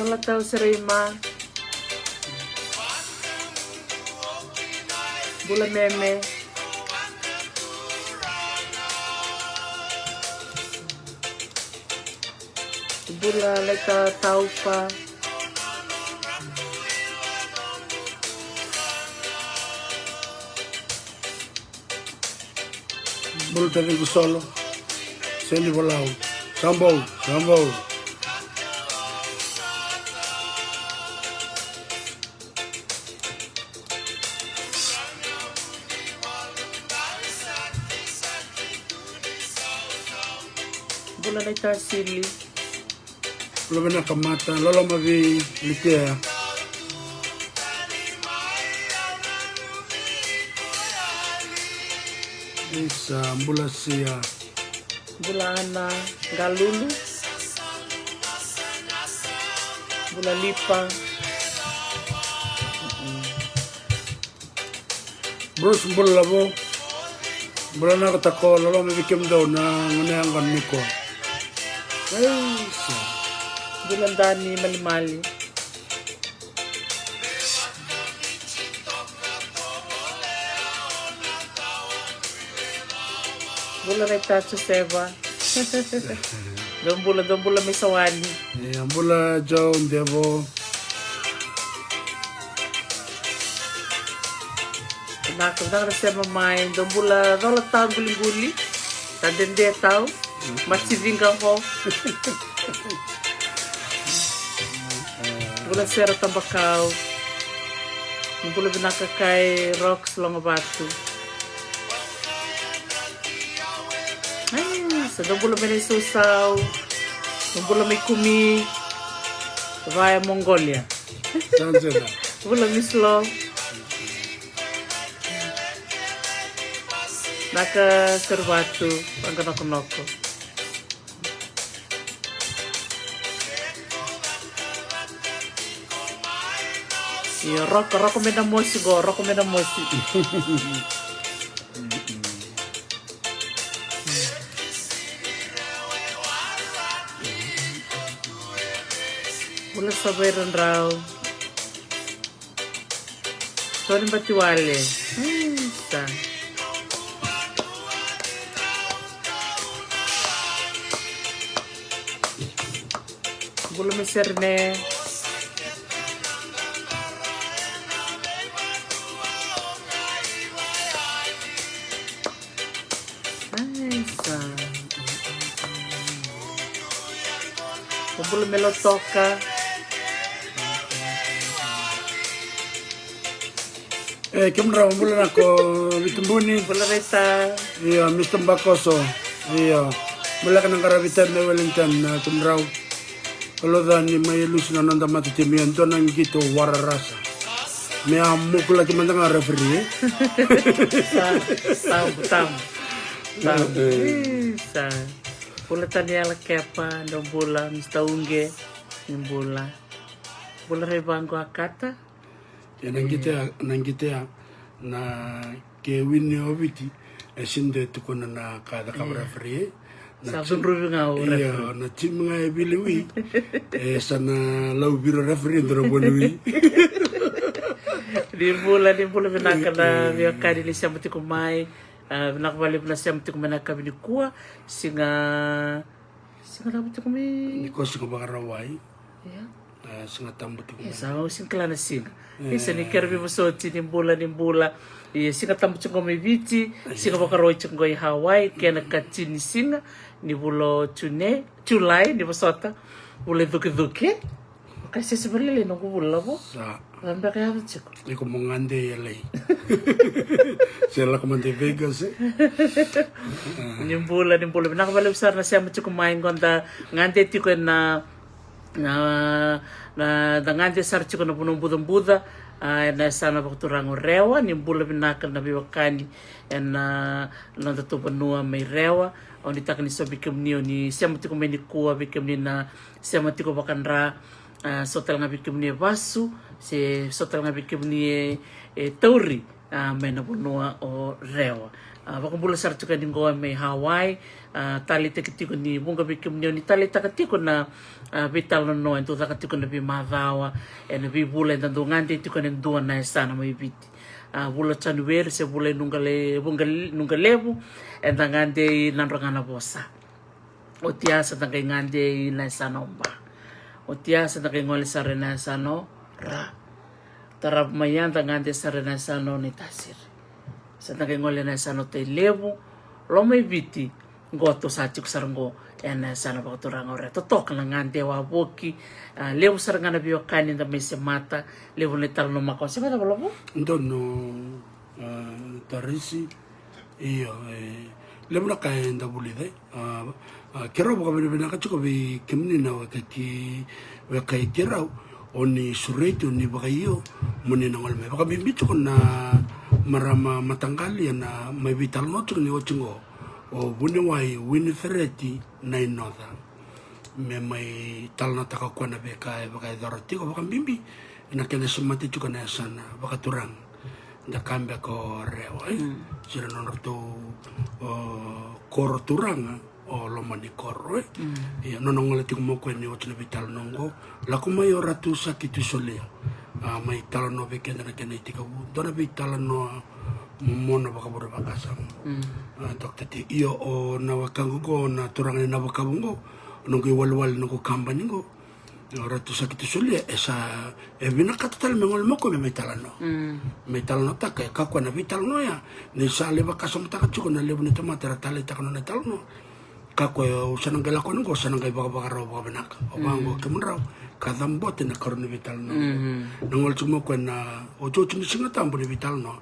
Wala tao si Rima. Bula meme. Bula leka tau pa. Bulu tadi ku solo. Sendi bolau. Sambau. Bula leka sili. Bulu bena kamata. Lolo mavi likea. Isa bula sia. Bula ana galulu. Bula lipa. Bruce bula labo. Bula na katako. Lolo mavi kem daw na ngunayangkan niko. Isa. Bula dani mali-mali. Bula leka seva. Don bula may sawani. Iya bula John Devo. Nakakita na siya mamain. Don bula rola tao guli-guli. Tadende tao. Matsiving ka ko. Bula sera tambakaw. Bula binakakay rocks long batu. Ay, sa bula may susaw. Bula may kumi. Via Mongolia. Sanjena. Bula mislo. Naka servatu ang kanoko-noko. Iyo, recommenda mosi go, recommenda mosi. Bula sabayron raw. Tony Batiwale. Sa. Bula miserne. Sa. Bula melotoka. Kem raw bula nako vitumbuni. Bula reta. Iya, Mr. Bakoso. Iya. Mula ka ng karabitan na Wellington na tumraw. Kalau ni may lus na nanda matitimian to nang gito wararasa. May amukula ki mandang referee. Tam. Sa. Bula taniala kepa no bula Mr. Unge. Yung bula. Bula rebango akata. Ya nang kita na ke winni obiti esinde tukuna na kada ka referee. Sabun rubi nga ora. Iya, na tim nga biliwi. Sana lau biro referee ndro bolui. Di bula binaka na biya kadi li siya kumai. Nakabali na siya manaka binikua. Singa dapat kumi. Niko singa bakarawai. Ya. Singa tambut ko. Sa sing klana sing. Isa ni kerbi masoti ni bula. Singa tambut ko may biti. Singa bakaroi ko ay Hawaii. Kaya nakatini singa. Ni bulo Julai ni masota. Bula duke. Kasi sebenarnya nunggu bula po. Sa. Sampai kaya apa cik? Iko mongande yalay. Sila ko man Vegas eh. Yung bula. Nakabalik besar na siya macam kumain konta ngante tiko na ngante sar tiko na punong buda na sana bakturang rewa ni bula binakal na biwakani na nandito panua may rewa o ni takan ni so bikem niyo ni siya matiko may nikuha bikem ni na siya matiko bakanra sotal nga bikem ni basu si sotal nga bikem ni tauri may napunua o rewa Bakambula sar chuka ni ngoa me Hawaii tali te kitiko ni bunga bikim ni tali takatiko na vital no en tu takatiko na bi madawa en bi bula en do ngante tiko en do na sana mai biti bula Januari se bula bunga lebu en ngante nan rangana bosa o tiasa ta ngante na sana omba o tiasa ta ngole sare na sano ra tarap mayan ta ngante sare na sano ni tasir sa ta ngole na sano te lebu lo mai biti goto sa chik sarango en sana ba toranga ore to tok na ngante wa boki lebu saranga na bio kani da mese mata lebu le tal no mako se ba lo Ndono tarisi iyo lebu na kae nda bulide kero ba bene bene ka chuko bi kimni na wa kai kero oni sureti oni ba iyo muni na ngol me ba bi bitu na marama matangali na mai vital no tu ni ochingo o bune wai wini fereti na inoda me mai talna taka kwana be kai ba kai doroti ko ba bimbi na kene semati chuko na sana ba turang da kambia ko rewa sira non to kor turanga o lo mani kor ya non ngole ti mo ko ni o tne vital nongo la ko mai ora tu sakitu solia mai tal no be kene na kene ti ko dona vital no mona baka bora baka sam dokter ti io o na wakango ko na turanga na wakabungo no ko walwal no ko kambani go ora tu sakitu solia esa e vina katal mengol moko me metalano metalano taka ka ko na vital no ya ni sale baka sam taka chuko na lebu ni tomata tale taka no metalano ka ko sanang gala ko ngo sanang baka baka ro baka benak o bango kemunraw kadam bote na karno vital no nangol chumo ko na o chochu ni singa tambo ni vital no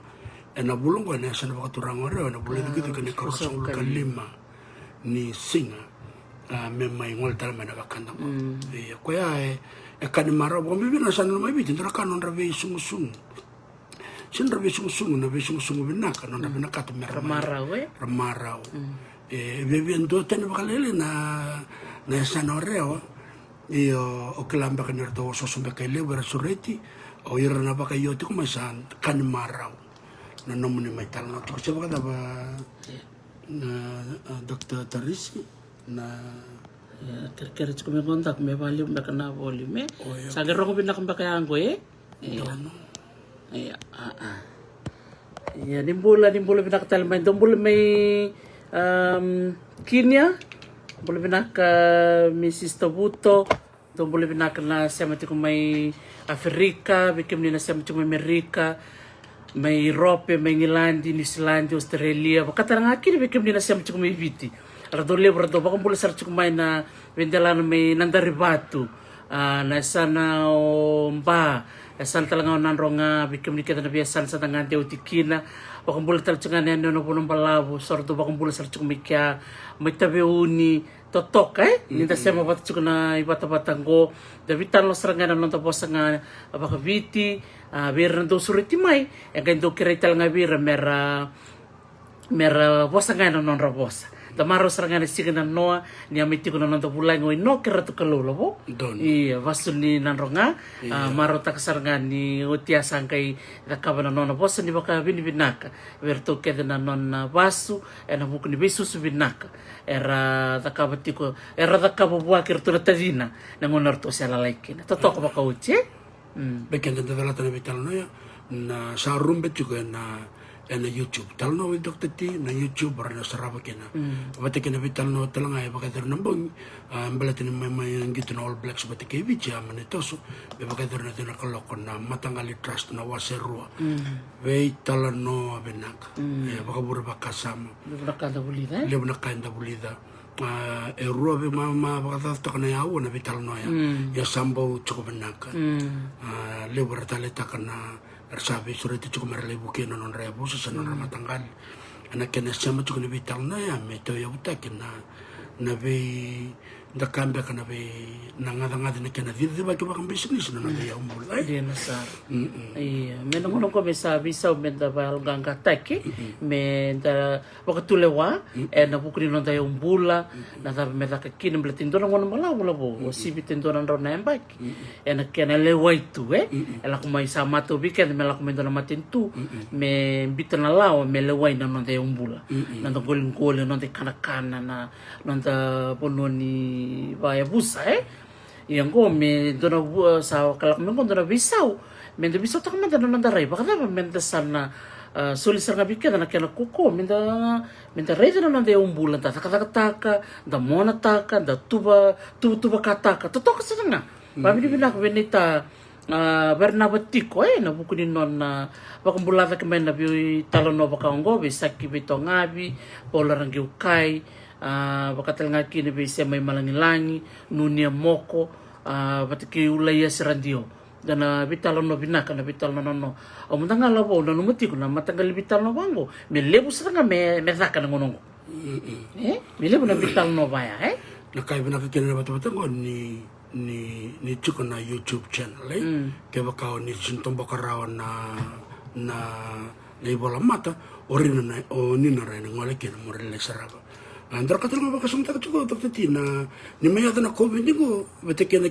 na bulong ko na sana baka turang ore na bulong gitu kan ko sang kalima ni singa memai ngol tal mana bakanda mo e ko ya e kan maro bo mi na sana mai bitin ra kanon ra ve sung sin ra ve sung na ve sung binaka non ra binaka to marau e ve vendo ten bakalele na sana oreo e o klamba kan to so sumbe kai le vera sureti o ira na baka yoti ko masan kan marau na nomune mai tal no to se baka ba na Dr. Tarisi na kira cuma kontak me bali me kena boli me sagar rong pindah ke belakang gue ya nimbula pindah ke Talman nimbula may Kenya nimbula pindah ke Mrs. Tobuto nimbula pindah ke na semati ko may Afrika bikim ni na semati ko may Amerika may Europe may Ngilandi New Zealand Australia bakata nga kini bikim ni na semati ko may biti rado bakang boleh sarci kumai na vendalan may nandari batu na sana mba sana talaga nanronga bikim ni kita na biasan sa tangan deu tikina bakang boleh talcengan yan no punong balabo sordo bakang boleh sarci kumai kya may tabi uni totok ninta sema batu na ibata-batang go davitan lo serangan non tapos nga baka biti bir nando suriti mai yang kendo kira talaga bir mera bosa nga non rabosa tamaro serangan siga na noa ni amiti ko na nando bulay ngoy no kira to kalolo bo iya vasu ni nanronga maro tak serangan ni utia sangkai nakaba na nona bosa ni baka binaka verto keda na nona vasu ena buku ni bisu subinaka era takaba tiko era takaba buah kirto na tadina nangonar to siya lalaikin totok baka uche beken de la tele vital no ya na sa rumbe juga na YouTube tal no Dr. T na YouTube barna saraba kena bate kena vital no talanga e baka der nambong balate ni mai gitu na All Blacks bate ke vicha manetoso be baka der na kaloko na matangali trust na waserua ve tal no abenak e baka bur baka sama le bana kanda bulida e ruave mama baka to kana ya na vital no ya sambo cukup benak le bertale takana sabi surati cukup merle buke non rebu sesana ramatanggal anak kena sama cukup vital na ya meto ya utak na be da kambia kana be na ngada na kena didi ba kiba business na ya umbula dia nasar iya me no ko me sabi sa me da bal ganga taki me da waktu lewa na bukri no da umbula na da me da kini bletindo no mala mala bo si bitindo no na embak na kena lewa itu ela ko mai sama to weekend me la ko me do na matintu me bitana lao me lewa na no da umbula na da golin gole no da kana na no da pononi vaya busa yang ko me dona sa kalak me ko dona bisau me do bisau tak me dona nanda rai baka na me da sana soli sarga bikeda na kena koko me da rai dona nanda umbulan ta taka da mona taka da tuba kataka totoka sana ba mi binak benita Bernabetiko na buku ni non bakumbulata kemen na bi talono bakaongo be sakki betongabi polarangi ukai bakatal nga kini be se may malangilangi nunia moko batiki ulaya serandio dana bitalo no binaka na bitalo no o mutanga labo no numutiko na matangal bitalo no bango me lebu sanga me zaka ngonongo me lebu na bitalo no baya na kai bina kini na batu ni chuko na YouTube channel ke bakao ni sintomba karawan na ibola mata orina na o nina rai ngole kina morele saraba andra katul nga bakasong taka chuko takti na ni maya na COVID ni go bete kena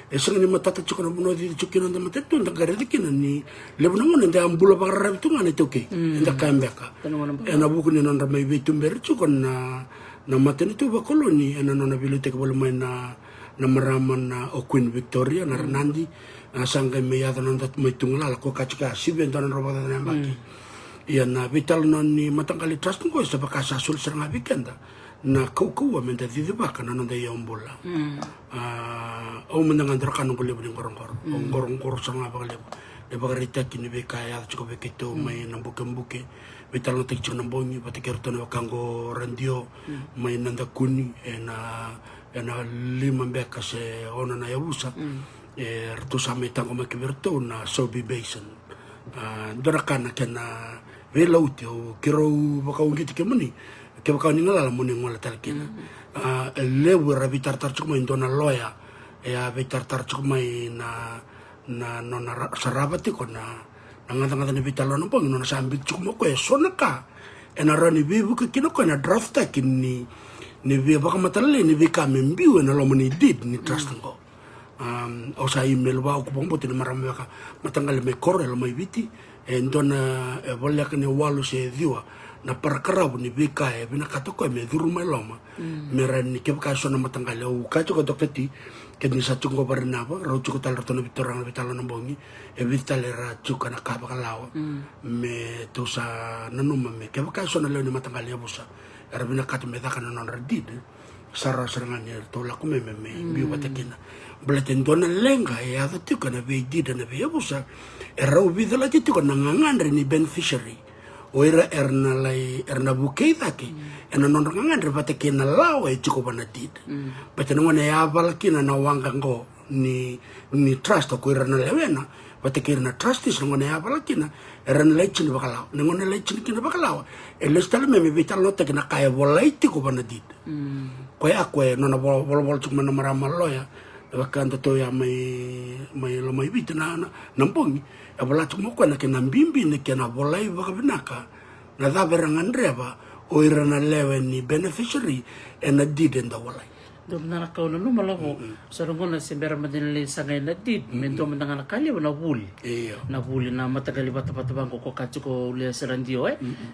esang ni matata chuko na buno di chuko na matetu nda gare kina ni lebu na ngone nda ambula bakara tu ngane toke nda kambeka ena buku ni nanda mai bitu ber chuko na mateni tu bakoloni ena nona bilute ke bolu mai na maraman na o Queen Victoria na Renandi sangga maya nanda mai tungala ko kachika sibe nda roba na mbaki ia na vital non ni matangkali trust ko sa bakasa sul seranga weekend na kau menta didi baka na nanda yombola o mendangan drakan ko lebu ngorong sanga bakale de bagarita kini be kaya chiko be keto mai na buke vital no tekcho na bongi batekerto na kango randio mai nanda kuni na lima beka se ona na yabusa rtu sameta ko makiberto na Sobi Basin dorakana kena velauti o kiro baka ungiti ke muni ke baka ni ngala muni ngola talkina lewe rabitar chuk mai dona loya bitar chuk mai na sarabati ko na ngata ni bitalo no pang no sambit chuk mo ko sonaka ena rani bibu ke kino ko na draft kini ni bi baka matale ni bi kamembiu na lo muni did ni trust ko o sa email ba ko bombo tin marama ka matangal me korre lo mai biti ndona volle ka ni walu se diwa na parkarabu ni bika bina katoko me duru mai loma me ran ni ke ka sona matangal o ka ko doktati ke ni sa tungo barna ba ro chuko tal rotono bitorang bitalo no bongi vitale ra chuka na ka ba lawa me to sa nanuma me ke ka sona le ni matangal ya busa era bina kat me da kana non radid sara serangan ni to la ko me bi watakina Belatin dona lenga ya tu kana be dida na be busa era ubi dala tu kana ngangandre ni beneficiary o era erna buke take ena non ngangandre bate kena lawa e chuko bana did bate ngone ya balakina na wanga ngo ni trust ko era na lewena bate kena trust is ngone ya balakina era na lechin bakalaw ngone lechin kina bakalaw e lestale me vital note kena kaya volaiti ko bana did ko ya ko no na bol chuma na maramal loya wakanda to ya mai lo mai bit na nampong abala tumo ko na kena bimbi ne kena bolai baka binaka na da berangan reba o ira na lewe ni beneficiary and na did in the walai dom na ka no malo ko sarungo na simbera madinle sangay na did mento mandanga na kali na buli na matagali bata bangko ko kachuko ule serandio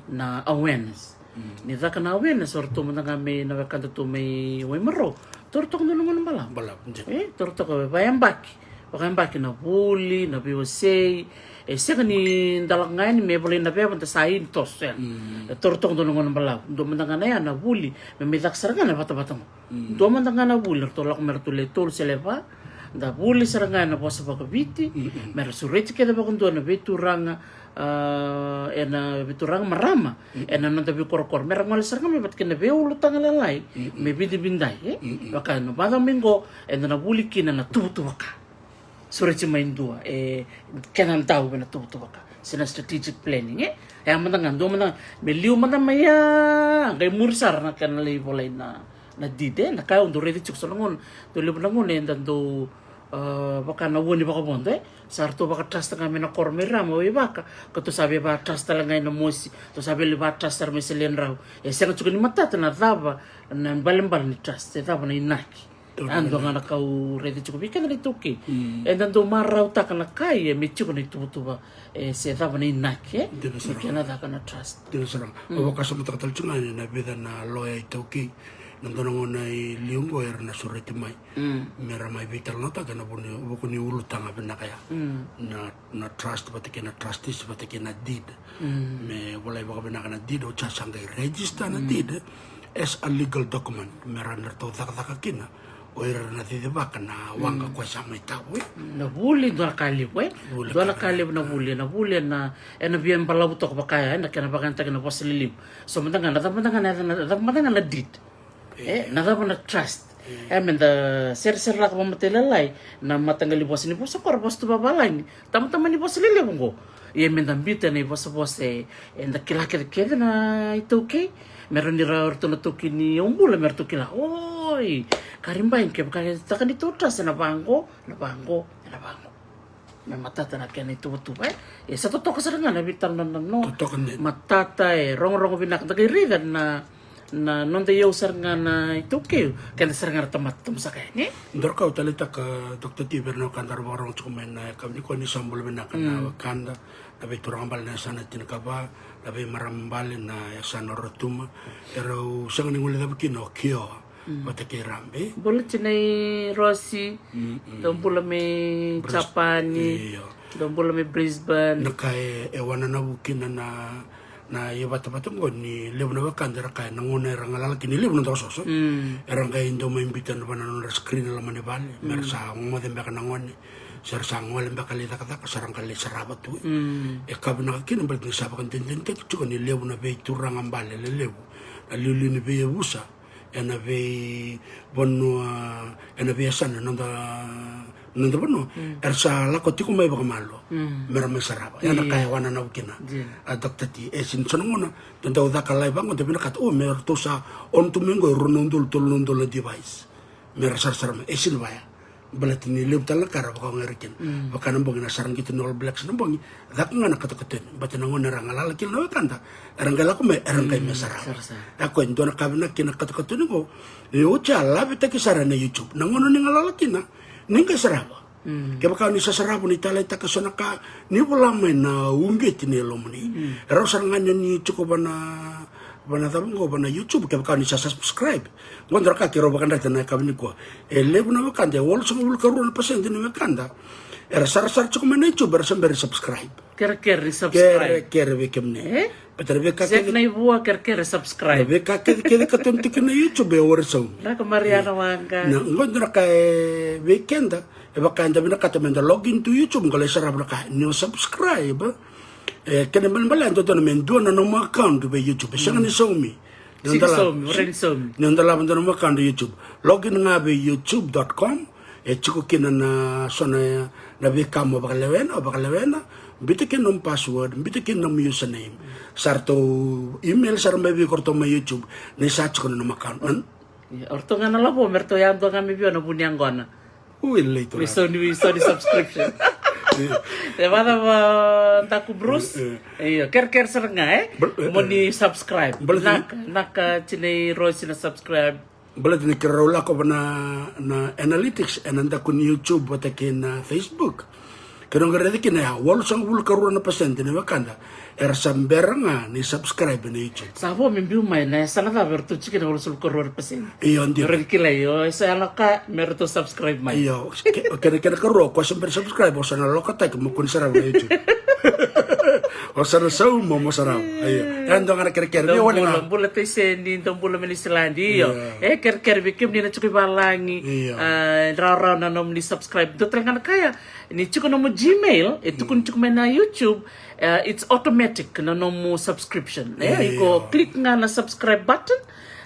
na awareness ni da kana awareness orto mandanga me na wakanda to me wemero tortok no nungun bala tortok bayambaki na buli na biwasay seka ni dalangay ni mebole na beba ta sain tos tortok no nungun bala do mandanga na ya na buli me sarangan na bata do mandanga na buli tolak mertule tol seleva da buli sarangan na bosa bakabiti mer surete ke da bakundo na beturanga biturang marama non tabi korokor merang mal sarga me bat kena be ulu tangalalai me bindi bindai baka no bada minggo na bulikina na tutu baka sore main dua kenan tahu na tutu baka sina strategic planning ya mandangan do mandangan me liu mandang maya kay mursar na kanalay bolay na na dide na kaya undo redi chuk sonongon do libu nangon dan do baka na woni baka bondo sarto baka trust kami na kormera mo baka kato sabi ba trust lang ngay na mosi to sabi li ba trust ar meselen raw senga chuk ni matata na daba na balembal ni trust daba na inaki ando nga nakau redi chuk bikan na ituki dan do maraw ta kana kaya me chuk na itutuba se daba na inaki kaya na daka na trust Dino sarang. Baka sa matatal chungan na bida na loya ituki. Nandunong na liunggo na suriti mai. Mera mai vital nota kana buku ni ulutang abin na kaya. Na trust batiki na trustees batiki na deed. Me walay baka binaka na deed o chasangay register na deed as a legal document. Mera narto dakakakina. O ira na titibaka na wanga kwa sa may tao nabuli doa kalib doa kalib nabuli na biyan palabutok bakaya na kinabakan taga na posililim so mandangan na did nadaman na trust the ser lak mamatelalay na matanggal ibos ni boss ko boss to babalay tama ni boss lilim ko men bita ni boss and the kilakir na ito okay meron ni raor to natuki ni umbula meron to kila oy karimbain ke bakal takan itu trust na bangko may matata na kaya ito sa totoo ka sarangan na bitang no matata rong binak tagay rigan na non dayaw sarangan na ito kayo kaya sarangan na tamat sa kaya ni ndor ka utalita ka Dr. Tiber na kandar warong tsukumen na kami ko ni sambul binak na wakanda nabi turang bal na sana tinakaba nabi marambal na sana rotuma pero sang ninguli na bikino kyo Batake rambe. Boleh cenai Rossi, dompula me Japani, dompula me Brisbane. Nakai ewana na bukina na bata ni lebu na wakanda rakai nangona rangalala kini lebu na tososo. Rangai indo maimbitan na non screen la mane bale. Mersa ngode mbaka nangone. Sersa ngole mbaka lita kata kasarang kali sarabat tu. Kabina kini balik ni sabakan tenten cuka ni lebu na be turang ambale lebu. Lulu ni be busa. Enabe sana nanda bono ersa la koti ko may baka malo mera masaraba yana kaya wana na ukina Dr. T esin sonongona tanda uda kalay bang uda binakat mer to sa on tumingo runundul tulundul device mera sarsarama esin baya balat ni leb tala kara baka ngerikin baka nambong na sarang gitu nol blacks nambong dak nga nakatakaten bata nangon rangalala kil na kanta rangala ko may rangkay masaraba ako ndo na kabina kinakatakaten ko yo chala bita kisara na YouTube nangon ni ngalala kina ninga saraba kaya baka ni sasarabo ni talay takasona ka ni wala may na unggit ni lomni ero sarangan ni cukup bana tabungo bana YouTube kaya baka ni subscribe gondra ka kiro baka ndata na kabini ko lebu na wakanda wala sa mabul karuan pasente ni wakanda era sar cukup na YouTube era sambere subscribe Ker subscribe ker bekemne Peter beka Sek na ibua ker subscribe beka kede katonti na YouTube ora so na ko Mariana wanga na gondra ka weekenda baka nda bina katamenda login to YouTube ngale sarab na ka no subscribe kena malan to na men do na no account be YouTube sanga ni somi nandala banda no account YouTube login nga be youtube.com chuko kina na sona na be kamo bakalewena bitikin ng password bitikin ng username sarto email sarang be korto ma YouTube ni search ko na account orto nga na labo merto yan to kami biyo na bunyang gona later we saw the subscription Levada taku Bruce. Iya, ker seranga mo ni subscribe. Nak chinay Royce na subscribe. Balat ni karaula ko na analytics enanda ko ni YouTube watakin Facebook. Kanong garede kina wal sang bul karuan na pasente ni wakanda. Samberanga ni subscribe ni YouTube. Sabo mimbiu mai na sana ta bertu chikin wal sul karuan pasente. Iyo ndi. Ren kila yo sa alaka merto subscribe mai. Iyo, kena karo ko samber subscribe o sana lokata ko mo kun sarap ni YouTube. O sana sa mo sarap. Ayo. Ando nga kere-kere ni wala nga. Bula te sendi tombula menislandi yo. Kere bikim ni na chuki balangi. Rara na nom ni subscribe. Do trengan kaya ni chuko no mo Gmail, kun chuko na YouTube. It's automatic na no mo subscription. Iko click nga na subscribe button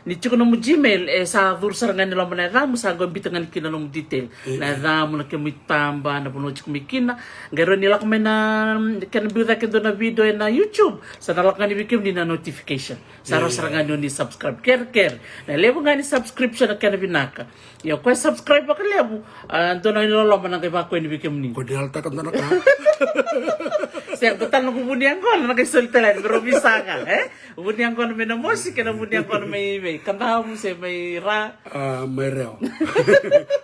ni chiko no Gmail sa dur sarangan nila mo na ramu sa go bitangan kina no detail na ramu na kemi tamba na puno chiko mikina ngero nila ko na kan biuda kendo na video na YouTube sa nalakan ni bikim ni na notification sa sarangan ni subscribe care na levo nga ni subscription na kana binaka yo ko subscribe ka levo ando na nilo man kay ba ko ni bikim ni ko dialta kan na ka siya total no kubunian ko na kay soltelan pero bisa ka kubunian ko na may musik na kubunian ko na may kanta mo se may ra may reo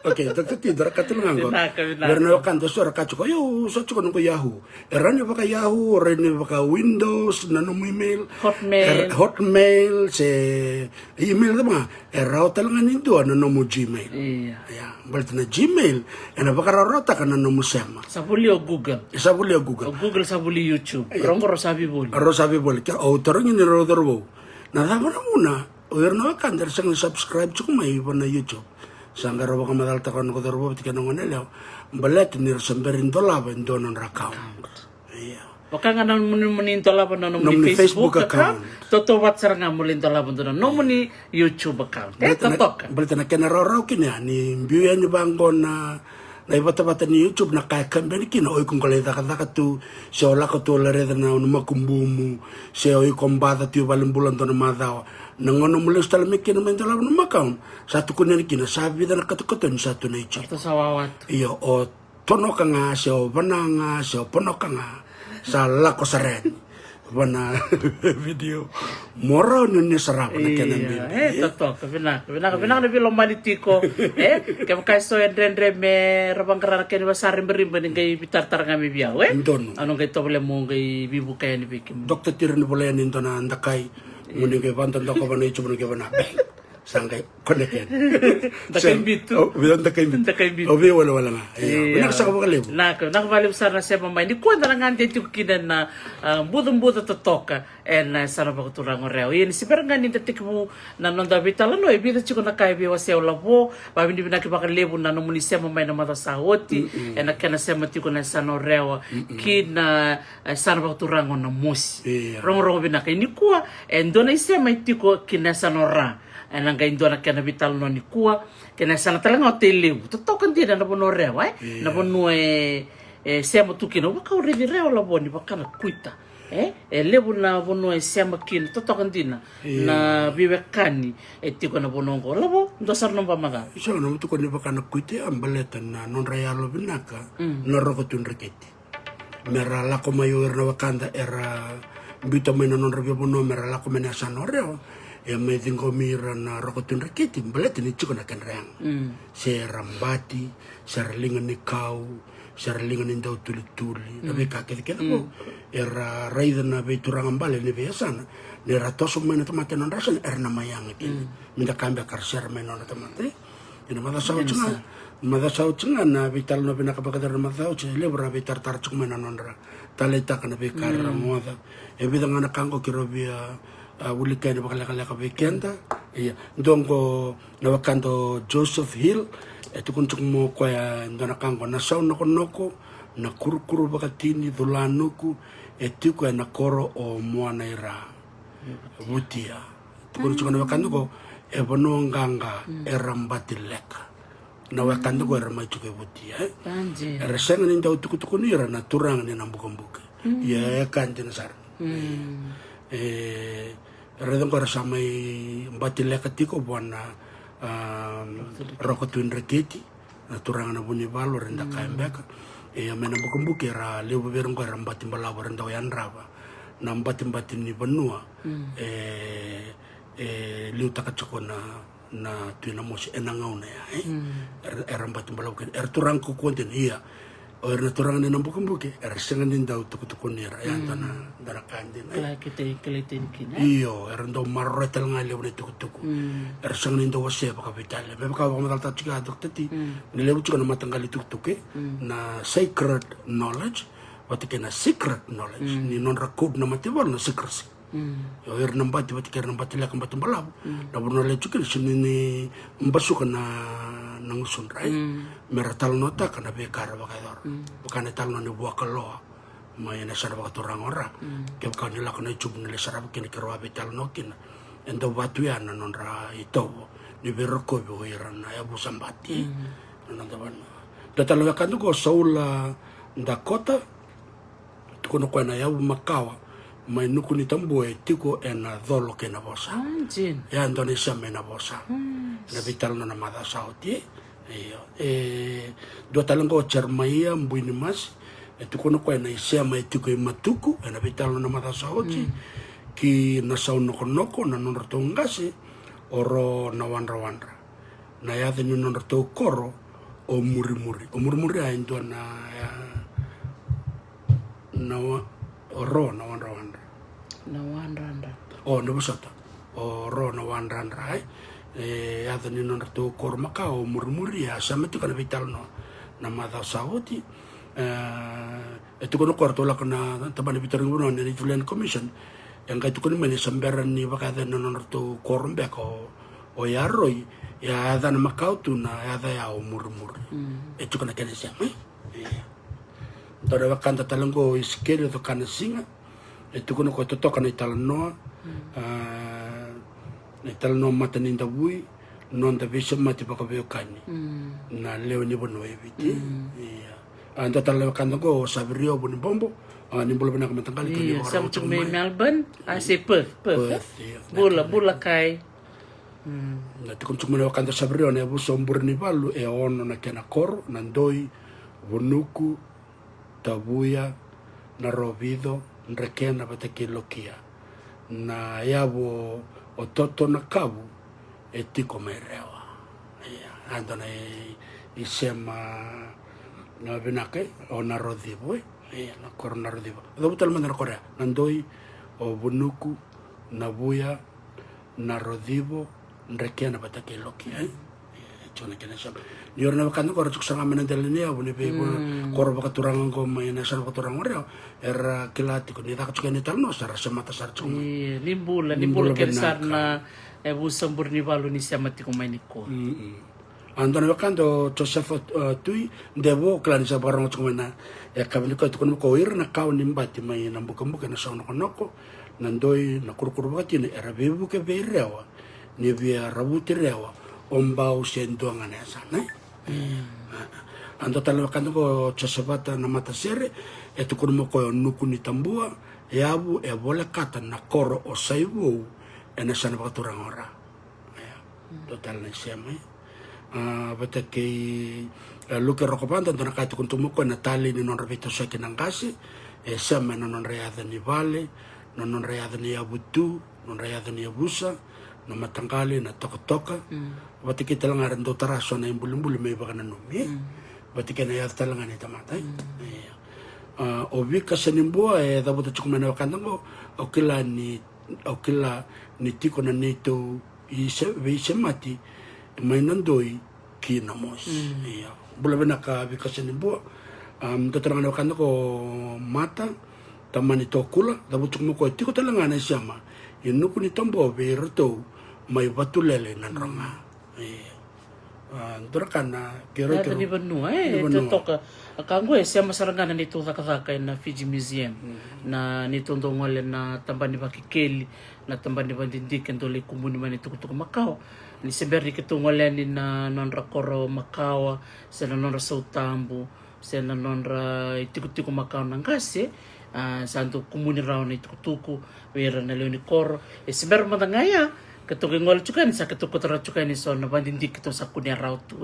okay Dr. Tidor katulungan ko berno kan to sura kacho yo so chuko no Yahoo erani baka Yahoo rene baka Windows na no email Hotmail se email ma erao talangan itu na no Gmail ya berarti na Gmail ena baka rota kan no musema sabuli o Google sabuli YouTube rongo rosabi boli ka o torong ni rodorbo na dama na muna Uerno kan dari sang subscribe cukup mai pada YouTube. Sanggar roba kamadal takon ko dorbo tika nongonelo. Balet ni semberin tola ben donon rakam. Iya. Baka nga nang munin tola ben donon ni Facebook account. Toto wat sarang mulin tola ben donon ni YouTube account. Totok. Balet na kenaroro kini ni biuya ni bangon na bata-bata ni YouTube na kaya kambeni kina oi kung kalita kata tu se ola ko tu lere na uma kumbumu se oi kombata tu balimbulan to na madaw nangono mulis talami kina mentala no makaon satu kunen kina sabi na katukoton satu na ichi to sawawat iyo o tono ka nga se o bananga se o pono ka nga sa lako saren wana video moro ni sarap na kenan totok bina na bilo malitiko ke kai soendre me rabang karana ken basarim berimba ni ngay bitar-tar ngami biya ano ngay to bole mo ngay bibu kay ni bikim Dr. Tirin bole ni to na ndakay muni ngay bantan ko ba ni chumo ngay bana sangay koneken dakay bitu dakay bitu obi wala nga nak sa ko kalib nak valib sar na seba mai ni kwenta nga dito kinan na budong totoka en sana ba turang reo yen si peranga ni detik mo na nonda vitala no e bida chiko na kai biwa se lavo ba bindi bina ki bakal lebu na no muni sema mai na mata sahoti en kana sema tiko na sana reo kina sana ba turang na musi rong bina kai ni kwa en dona sema tiko kina sana ra nang kain doa kena vital no ni kua kena sana talanga hotel totokan dia na bono rewa na bono sema tukino baka revi rewa la boni baka na kuita lebu na bono sema kin totokan dina na bibekani tiko na bono ko labo dosar no pamaga so no tukon ni baka na kuita ambaletan na non rayalo binaka no rokotun reketi mera la ko mayor na wakanda era bito mena non revio bono mera la ko mena sanore me tengo mira na rokotun reketi mbelete ni chuko na kenreang se rambati se relingan ni kau se relingan ni dau tuli tapi kakek mo era raida na be turang ambale ni biasana ni ratoso mena tomate non rasan erna mayang kin minda kambia karser mena na tomate ina mada sao cunga na vital no bina kapakadar na mada sao le bra vitar tar cuk mena non ra taleta kana be kar moda e bidang na kango kirobia wuli kaya bakala bekenda iya ndongo na wakanto Joseph Hill tukuntuk mo kaya ndona kango na saw noko na kurukuru bakatini dulanuku kaya na koro o moana ira wutia tukuntuk na wakanto ko bono nganga erambati leka na wakanto ko eramaitu ke wutia reseng ni ndau tukutuku ni na turang ni nambukambuke ya kanti na sar redong ko samay batileka tiko buana rokotun reketi na turang na buni balo renda kaimbeka mena bukumbuki ra lebo berong ko rambatim balawa renda yan raba na batim ni benua liu takachoko na tuina mosi enangau na ya rambatim balawa turang ko konten iya o na turang ni nambukumbuki sengan din daw tukun nira yan dana kandin kalitin kin iyo do marrotel nga lew ni tukutuku sengan din daw wase baka vitale be baka matal ta chiga doktati ni lew chiga na matanggali tukutuke na sacred knowledge watike na secret knowledge ni non rakod na matibal na secrecy yo nambati watike nambati la kambatum balaw na bono le chiga ni mbasuka na nang sunrai meratal nota kana bekar bakador bukan tal no buah kaloa may na sarap ka turang ora ke bukan nila kana chub nila sarap kin kirwa betal no kin endo watu ya nanonra itovo ni beroko bo irana ya busambati nanonda bana datalo ya kandu ko Saula Dakota tukono kwa na ya makawa mai nuku ni tambo e tiko ena dolo ke na bosa ya Indonesia me na bosa na vital na mada sauti do talango charmaia mbuini mas e tukono kwa na isia mai tiko i matuku ena vital na mada sauti ki na sau noko na nonrato ngasi oro na wandra na ya de nonrato koro o muri a indo na oro na wandra o no busata oro na wandra ai ya de nonrato koro maka o muri a sametu kana vital no na mada sauti tu kono korto la kana tabani vital ngono ni Julian Commission yang kaitu kuni meni sambaran ni bakada nonrato koro mbeko o yaroi ya ada na makau tu na ada ya umur itu kana kene siapa tora wakanda talango iskele to kana singa itu kono ko to kana italano italano mata ninda bui non da visha mati bakabe kani na leo ni bono eviti anda talaga wakanda ko sabrio buni bombo ni bolo bena kamatangkali to ni sama cuma Melbourne Perth bula kai na tikon cuma wakanda sabrio na buso mburni balu e ono na kena koro na ndoi vunuku tabuya na rovido nrekena batakilokia na yabo ototo na kabu e tiko merewa ando na isema na benake o na rodibo na korona rodibo do butal mandar Korea nandoi o bunuku na buya na rodibo nrekena batakilokia chona kena sab yorna bakando ko ratsuk sanga menandalini ya bune be koro bakaturang ko may nasal bakaturang ore era kilati ko ni takatsuka ni talno sara semata sartsung nimbula kersar na bu sambur ni balu ni samati ko may niko andon bakando Joseph tui debo klan sa barang tsumena ya kabili ko tukon ko ir na kaw nimbati may nambukambuka na sa noko nandoi na kurkuru bakati ni era bebu ke berewa ni via rabuti rewa ombau sentuangan ya sana ando talo kando ko chosabata na mata sere e tu kono ko nuku ni tambua e abu e bola kata na koro o saibu e na sana baturang ora total na sema bata ke luke rokopanda na kaitu kuntumo ko na tali ni non revito sa kinangasi e sama non reada ni vale non reada ni abutu non reada ni abusa na matangkali na toka bati kita lang aran do taraso na imbulum may baka nanumi bati kana ya talangan ni tamatay obi kasanimbo dapat cukup na kandango okila ni tiko na nito ise mati may nandoi kinamos bula bena ka bikasanimbo tatangan na kandango mata tamani tokula dapat cukup ko tiko talangan na siyama inuku ni tambo berto may batulele nan ronga dorakana kero ni benua toka kango sia masarangana ni to takaka na Fiji Museum na ni tondongole na tambani bakikeli na tambani bandindik ndole kumbuni mani tukutuku Makau ni seberi ketungole ni na nonrakoro Makau sa nonra sautambu sa nonra tukutuku Makau nangase santo kumuni raw ni tukutuku wera na leoni koro seber matangaya ketuke ngol cukan sa ketuku tara cukan so na bandindi kito sa kunya raw tu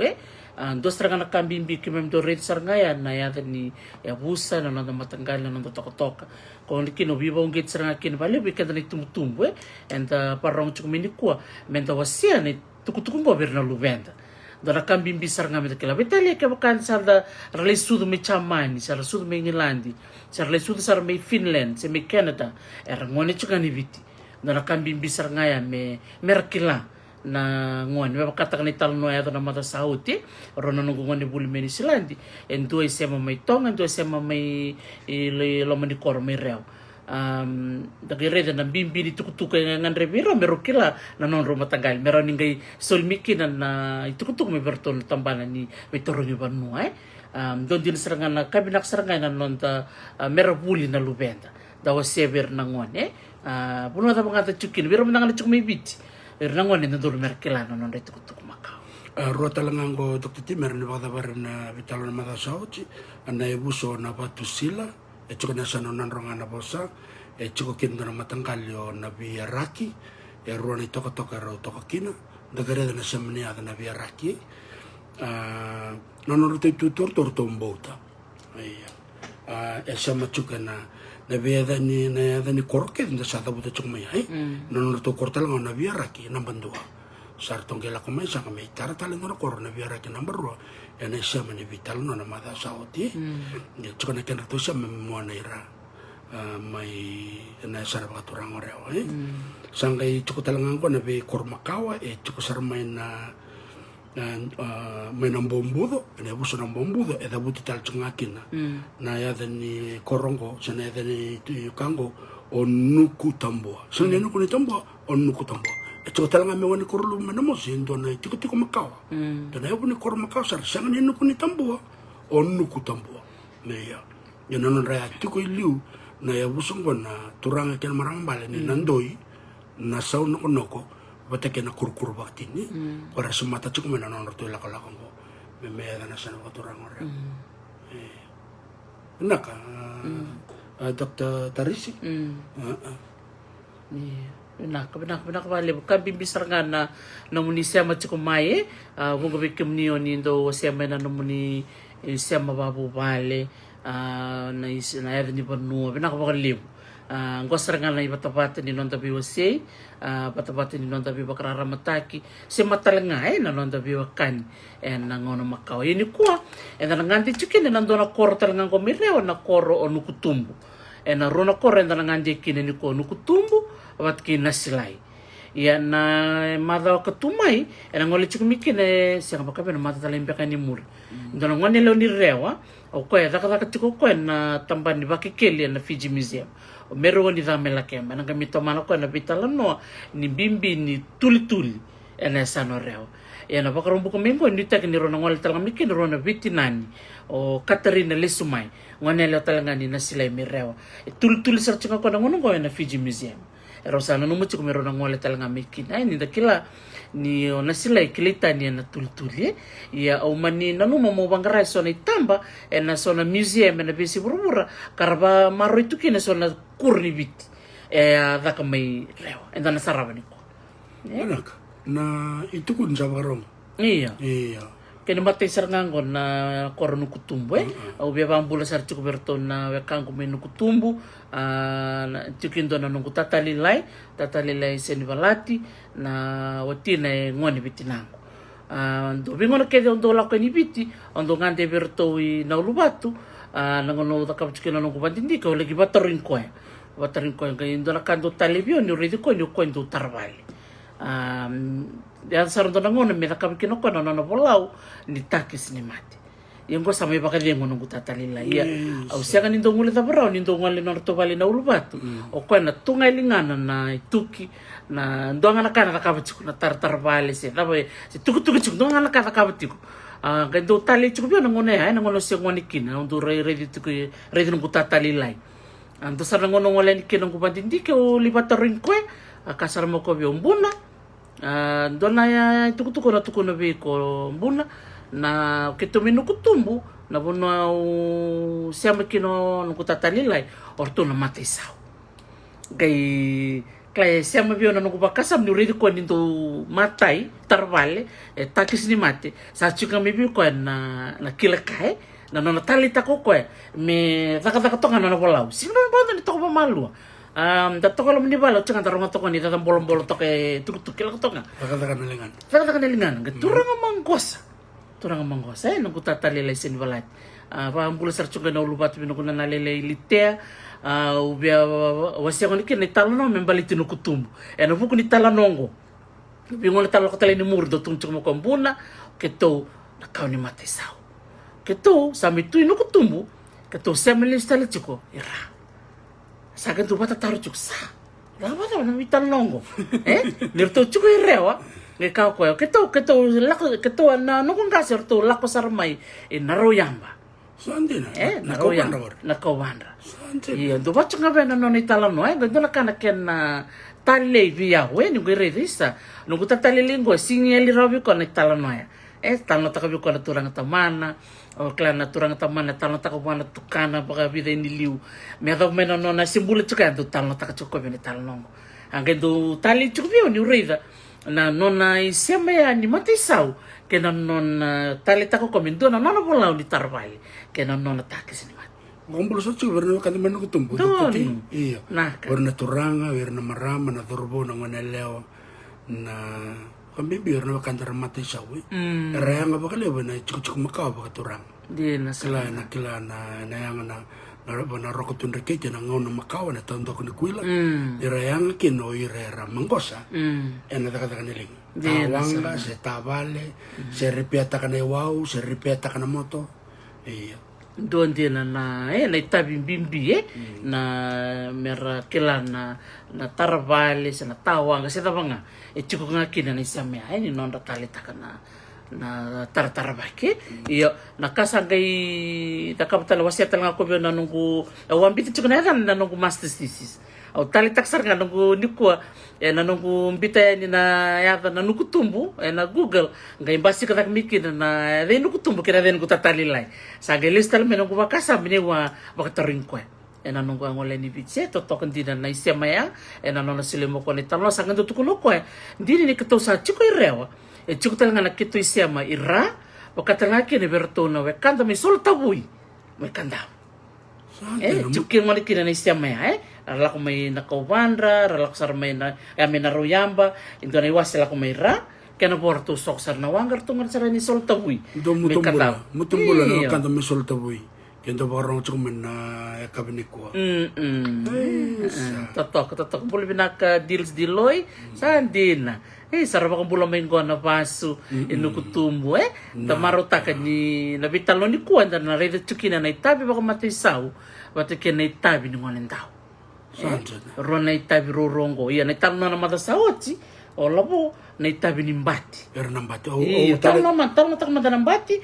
dos terang na kambimbi kimem do red sarngaya na ya ni ya busa na nanda matanggal na nanda toka kon kino bibo ngit saranga kin bale bi kadani tumutumbu and parong cukumini kwa menta wasia ni tukutuku mo berna luvenda dora kambimbi saranga meta kila betali ke bukan sarda rale sudu me chamani sar sudu me ngilandi sar le sudu sar me Finland se me Canada era ngone cukani viti dora kambimbi saranga ya me merkila na ngone me katakan ital no ya na mata sauti rono nungu ngone buli me ni silandi en due sema me tonga due sema me le lo mani kor me reo dagire na bimbi di tukutuku ngan revira merokila na non rumah tanggal mero ningai solmiki na tukutuku me bertol tambana ni betorong banua don din serangan na kabinak serangan na non ta merabuli na lubenda dawa sever nangone puno ta bangata chukin biro menangana chuk mibiti nangone ndur merkelana non retu kutuk makau Rua talangango Dr. Timer ni bakata na vitalo na mata sauti ana ebuso na batu sila chuko na sano nanronga na bosa chuko kindo na matangkalyo na biaraki rua ni toka ro toka kina dagare na semnia na biaraki nono rute tutor tombota sama chuka na biada ni koroke nda sa tabuta chuko mai nono to kortal na biaraki na bandua sartong kela kumai sa kami tara taling na korona biara ke number 2 ene siya mani vital no na mada sauti ya chuka na kena to siya memuana ira mai na sara baturang oreo sangkai chuko talangang ko na bi kormakawa chuko sarmay na may nambombudo ene buso nambombudo dabuti tal chungakin na ya ni korongo sana ya ni kango onuku tambua sana nuku ni tambua onuku tambua Ito talaga may wani korulu manamos yendo na tiko makawa. Dana yapo ni kor makawa sar sangan yendo ko ni tambua o nuku tambua. Meya. Yun nanon raya tiko iliu na yabusong ko na turanga ken marang bale ni nandoi na saw noko noko batake na kurkur bakti ni. Para sumata chiko may nanon rato lakalakan ko. Meya na sana ko turang ora. Naka Dr. Tarisi. Benak bali bukan bimbisar nga na namuni siya machukumaye bunga bikim niyo nindo siya may na namuni siya mababu bale na yada ni Banua benak bakaliw ngosar nga na ibatapata ni nonda biwase batapata ni nonda biwakrara mataki siya matalanga na nonda biwakan nangono makaw yun kuwa nanganti chukin nando na koro talangang komirewa na koro o nukutumbu na rona koro nanganti kinini ko nukutumbu wat ki nasilai ya na mada katumai ena ngole chukumiki ne siang bakabe na mata talembe kan nimur ndona ngone lo ni rewa o ko ya daka tiko ko na tambani bakikeli na Fiji Museum o mero ni da mela kema na kamito mana ko na bitala no ni bimbi ni tuli ena sano rewa ya na bakarumbu ko mengo ni tak ni rona ngole talanga miki ni rona bitinani o Katarina Lesumai ngone lo talanga ni nasilai mirewa tuli sarchinga ko na ngono ko na Fiji Museum Rosana no mucho kumero na ngole talanga miki na ni dakila ni onasila ikilita ni na tultuli ya umani nanu mo bangara sona itamba na sona museum na bisi burubura karaba maro itu kina sona kurni bit daka mai rewa na sarabani ko enak na itu kun sabarong iya kene matay sarngango na koronu kutumbu au bia bambula sar cukup berton na wekango menu kutumbu na tukindo na nungu tatalilai senivalati na watina ngoni bitinango ndo bingona kede ondo lako ni biti ondo ngande berto na ulubatu na ngono takapchukina nungu bandindika lagi batarin ko kay ndo nakando talibio ni redi ko ni ko ndo tarvali ya saron na ngono me nakabikino ko na bolau ni takis ni mati yung ko sa may bakalengo nung tatalila ya au siya kanin dong ulit abaraw nin dong ulit na bali na ulubatu o ko na tungay linganan na ituki na ndo nga nakakabat ko na tartarbali siya tapos si tukutuki ndo nga nakakabat ko gando tali ko biyo nang una nang uno siya ngonikin ndo ready nung tatalilay ando sa nang uno wala ni kinong kubandindi ko libatarin ko kasar mo ko biyo mbuna ndo na ya tukutuko na biko mbuna na kituminu kutumbu na bono siya makino nukutatalilay orto na matay sao kaya siya mabiyo na nukubakasam ni ridi ko nito matay tarvale takis ni mate sa chika mabiyo ko na kilakay na natalita ko ko me takatakatonga na nabolaw sino na ba nito ko pamalu dato ko lang ni balo tsaka tarong to ko ni tatang bolong-bolong to kay tukil ko to nga takataka nalingan turang manggosa nung kutatalilay senivalat pambula sarchunga na ulubat bino ko na nalilay litea ubia wasya ko nikin italo no membaliti no kutumbu no buko ni talanongo bingo na talo ko talay ni murdo tungchuk mo kombuna keto nakaw ni matisao keto sa mitui no kutumbu keto sa melis talachiko ira sa gantu bata taro chuk sa dapat na mitalongo nirto chuko irewa ngekaw ko keto lako keto na nung kasir to lako sarmay naroyamba Sandina. Na royamba na kawandra. Iya, do bacha ngabe na noni tala no do na kana ken na tale via we ni gere risa. No guta tale lingo singi ali robi ko na tala no ya. Tala ta ko na turanga tamana. O klana turanga tamana tala ta ko wana tukana baka vida ni liu. Me do mena no na simbula chuka do tala ta ko ni tala no. Ange do tali chuka ni rida. Na nona isema ya ni matisau. Ke na nona tali ta ko komendo na nona bola ni tarvali. Ke na nona takis ni. Ngombol so chu verna kan men ko tumbu tati. Iya. Verna turanga, verna marama na turbo na ngone leo na kami biar na kan mati sawi. Rayang apa kali bana cukup makau apa turang. Di na kila na yang na bana rokot tundreke na ngono makau na tondo ko ni kuila. Rayang kino irera mangkosa. Ena kata kaniling. Tawanga se tabale, se ripiata kana wau, se ripiata kana moto. Iya. Doon din na itabing bimbi na mera kila na tarabali sa na tawang kasi tabanga chiko nga kina na isame ni non tali taka na tarabake iyo nakasagay takaptala wasiat nga ko na nunggu wambit chiko na nunggu master thesis au tali taksar nga nunggu nikwa na nunggu mbita ni na yata na nunggu tumbu na Google ngai basi katak mikin na de nunggu tumbu kira de nunggu tatali lai sa gelistal me nunggu bakasa mene wa bakataring ko na nunggu ngole ni bitse to to kandina na isema ya na nona silemo ko ni talo sa ngando tukulo ko ndini ni kato sa chiko irewa chiko talanga na kito isema ira bakatanga kine bertona we kanda mi sol tabui me kanda chukin mo kina na isema ya rala ko may nakawandra, rala ko sar may na royamba, indo na iwas sila ko may ra, kaya na borto sok sar na wangar tungan sar ni soltabuy. Do mutumbula na kanta may soltabuy. Kaya do barang chuk man na kabinik ko. Tatok, buli binaka deals diloy, saan din na. Sarap akong bulang main ko na baso, inukutumbo tamaro taka ni nabitalo ni kuwan, na reda chukina na itabi baka matisaw, bata kaya na itabi ni ngonin tao. Rona itabi rorongo iya na talo na mata saoti o labo na itabi ni mbati era nambati talo tak mata nambati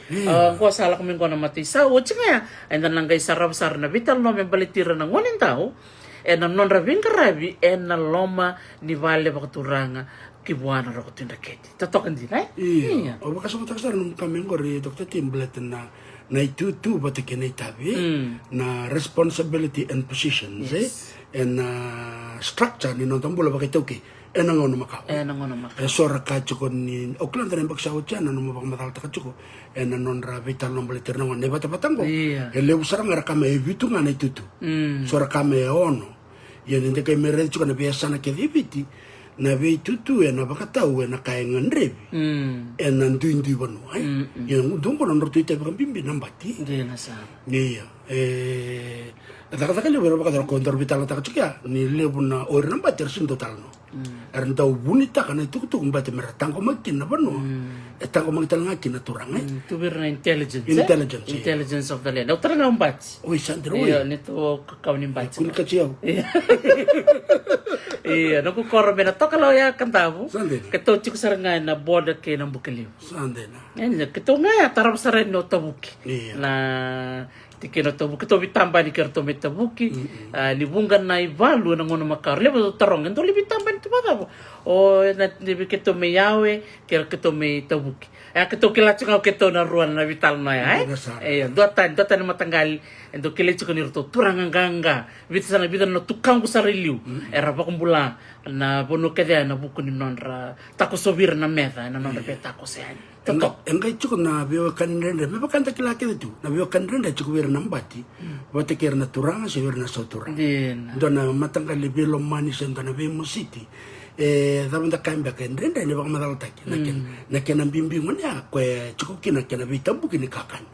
ko sala ko mingo na mati sa o chinga enda nang gay sarab sar na vital no me balitira na ngonin tao na non rabin karabi na loma ni vale bakturanga kibuana ro kutinda keti totok ndi iya o baka so taksar nung kamingo ri doktor timblet na itu bata kena itabi na responsibility and positions and structure ni nonton bola pakai toki ngono makau sora ka cuko ni Auckland dan baksa ucan no mo matal ta cuko non ra vital no boleh terno ne bata batango le usara ngara kama evitu ngana itu sora kama ono ya nende kai mere cuko na biasa na ke viviti na ve tutu na bakatau na kai nganrebi nan duindi banu yang dumbo no nortu ite bimbi nambati de na sa iya kata-kata bero bakal kontor vital tak cukia ni lebuna or namba tersin total no ernta bunita kana itu tu kumbate meratang ko makin na bano etang ko magital ngakin na turang to be intelligence of the land dokter nga umbat oi sandro iya nito kawin umbat kun kachiaw iya no ko korbe na to kalau ya kantabu keto chik saranga na border ke ng bukiliw sandena keto nga tarap saren no tabuki na tikino to buki bitamba ni kerto metabuki libungan na ivalu na ngono makar lebo tarong ento libi tamba ni tibata o na libi keto me yawe keto me tabuki keto kilachunga keto na ruan na vital na ya dotan matanggal ento kilachunga ni ruto turang ganga vitsa na bidan no tukang kusariliu era pa kumbula na bono kede na buku ni nonra tako sobir na meta na nonra beta ko se engai cukup na biwa kan rende me bakan tak laki itu na biwa kan rende cukup wir nambati wate ker na turanga se wir na soturang dona matanggal libi lo manis na be musiti daban da kamba kan rende ne bak madal tak na ken bimbing man ya ko cukup kina kena bitambu kini kakan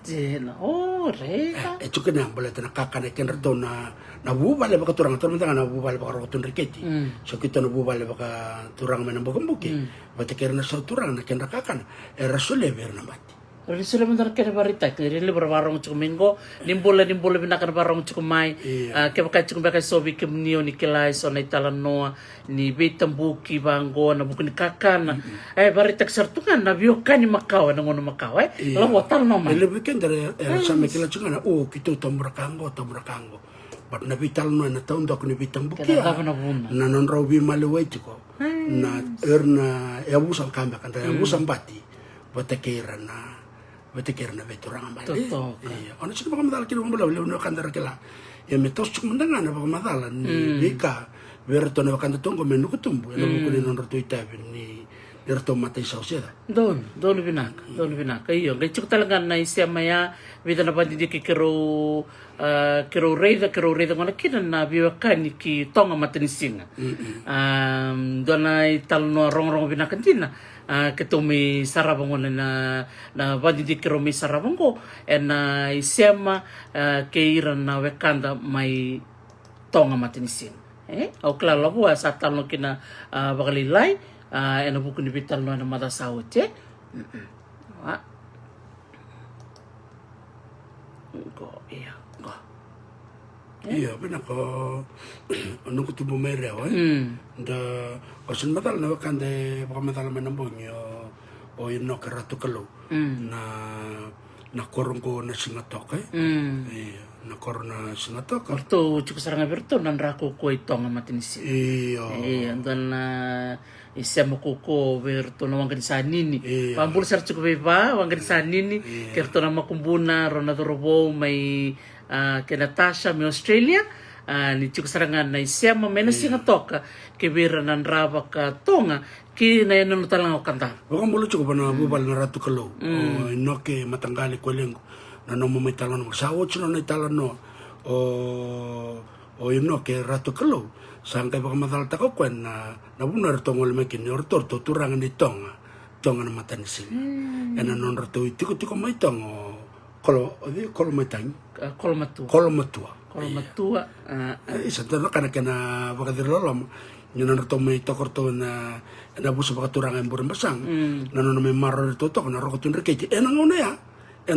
reka cukup na boleh na kakan ken reto na buba le baka turang turang na buba le baka rotun reketi so kita na buba le baka turang men baka buki wate ker na soturang na ken kakan rasule wir nambati Risule mandar kena barita kiri le barbarong cukup minggu nimbula binakan barong cukup mai ke baka cukup baka sobi ke mnio ni kelai so na itala noa ni betam buki bango na buku ni kakana barita sertungan na bio kani makau na ngono makau la watal no mai ele weekend sama kila cukup oh kita tombrakango but na vital no na taun dok ni betam buki na non robi malewai cukup na erna yabusan kamba kan yabusan bati batakera na veturang amale. Ono sino baka madala kilo mbula no kandara kila. Ya metos cuk mendanga na baka madala ni bika verto na bakanda tongo menu kutumbu. Elo buku ni non roto itabe ni derto mata isa useda. Don binak. Iyo, ngai cuk talaga na isya maya vida na pandi di kiro reda ngona kina na biwakani ki tonga mata ni singa. Dona ital no rong binakan tina. Ketumi sarabang na badi di keromi sarabang ko na isema keiran na wekanda mai tonga matinisin au klalo bua sa talo kina bagalilai ena buku ni bital no na mata saute wa Iya, benar ko ano ko tubo may rewa da osin matal na wakande baka matal manambong o yun no karato kalo na korong ko na singatok iya na korong na singatok orto cukup sarang berto nan rako ko itong matinisi iya dan isya mo ko berto na wanggan sanini pambul sar cukup beba wanggan sanini kerto na makumbuna ronadorobo may kena Tasha mi Australia ni cukup serangan na isema mena singa toka ke bira nan raba ka tonga ki na yun talang kanta wakang bulu cukup na bubal na ratu kalo no ke matanggali ko lengo na no mo may talan mo sawo chuno na talan no o yun no ke ratu kalo sangkay baka matalta ko kwen na bunar tongol mekin yortor to turangan ni tonga na matanisin ena non ratu tiko may tongo kalau may tang kalau matua isa tano kana baka dirolom yun ang rato may tokor to na busa baka turangan burang basang na no may maro rito to na rokotun riketi enang una ya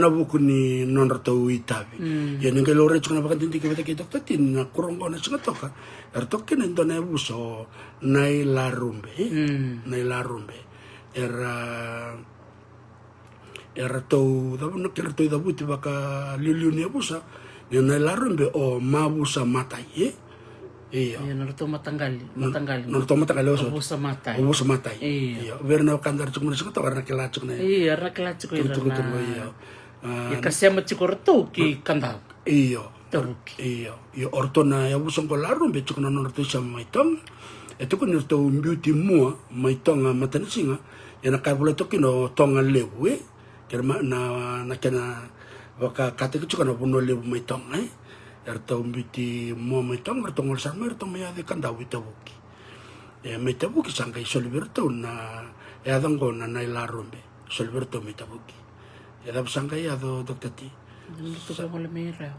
buku ni non rato itabi yan yung kay lore chukuna baka tinti kibita kita tatin na kurong ko na singa toka erto kina ito na buso nay larumbe to no kira to dabuti baka liliuni abusa yun na larumbe o mabusa matai iya narto matanggali obusa matai iya verna kandar cuk mana to karena kelacuk na iya rakelacuk iya kasema cikorto ki kandal iya orto na abusang ko larumbe cuk na norto sa maitong ito ko nirto beauty mua maitong matanisinga yana kabula to kino tonga lewe kerma na kena baka kate kucu kana puno lebu mai tong erto mbiti mo mai tong erto ngol sama erto mai ade kan dawi tabuki mai tabuki sangkai solberto na adang na nai larumbe solberto mai tabuki dab sangkai ado doktati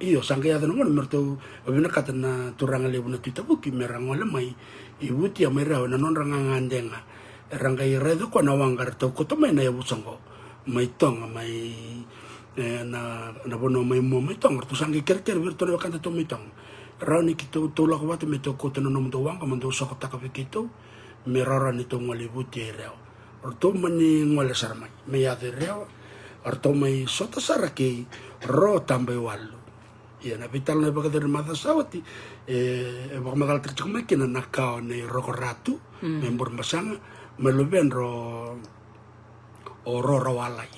iyo sangkai ado ngol merto obina kata na turanga lebu na tabuki merangol mai ibuti ya mai rawa na non rangangandenga rangai redo ko na wangar to ko to mai na yabusango mai tonga mai na bono mai mo mai tonga tu sangi kerker virtu na kanta to mai tonga rani kito to la ko me to ko to no mo to wanga mo so ko ta ka kito me rara ni to ngoli buti reo orto mani ngole sarmai me ya de reo orto mai sota saraki ro tambe wallo ya na vital na baka de mata sawati baka magal trich me kina nakao ne rokoratu membor masanga me lo benro oro rawalai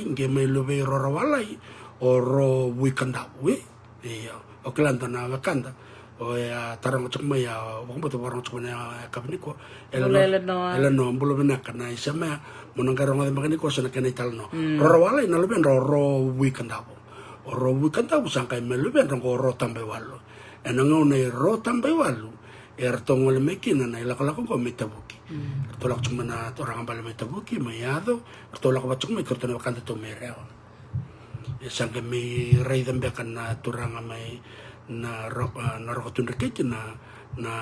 nge mai lube oro rawalai oro wikanda iya oklanda na wakanda o ya tarang cuk mai ya wong beto barang cuk na kapniko eleno bulo benaka na isama monangaro ngade makaniko sana kana italno rawalai na lube oro wikanda sangkai mai lube oro tambe wallo enango ne ro tambe wallo ertongol mekina na ilako ko metabuki tolak cuma na orang ambal metabuki mayado tolak bacuk me kerto na kanta to mereo sangke me rei dambe kan na turanga mai na rokotun reketi na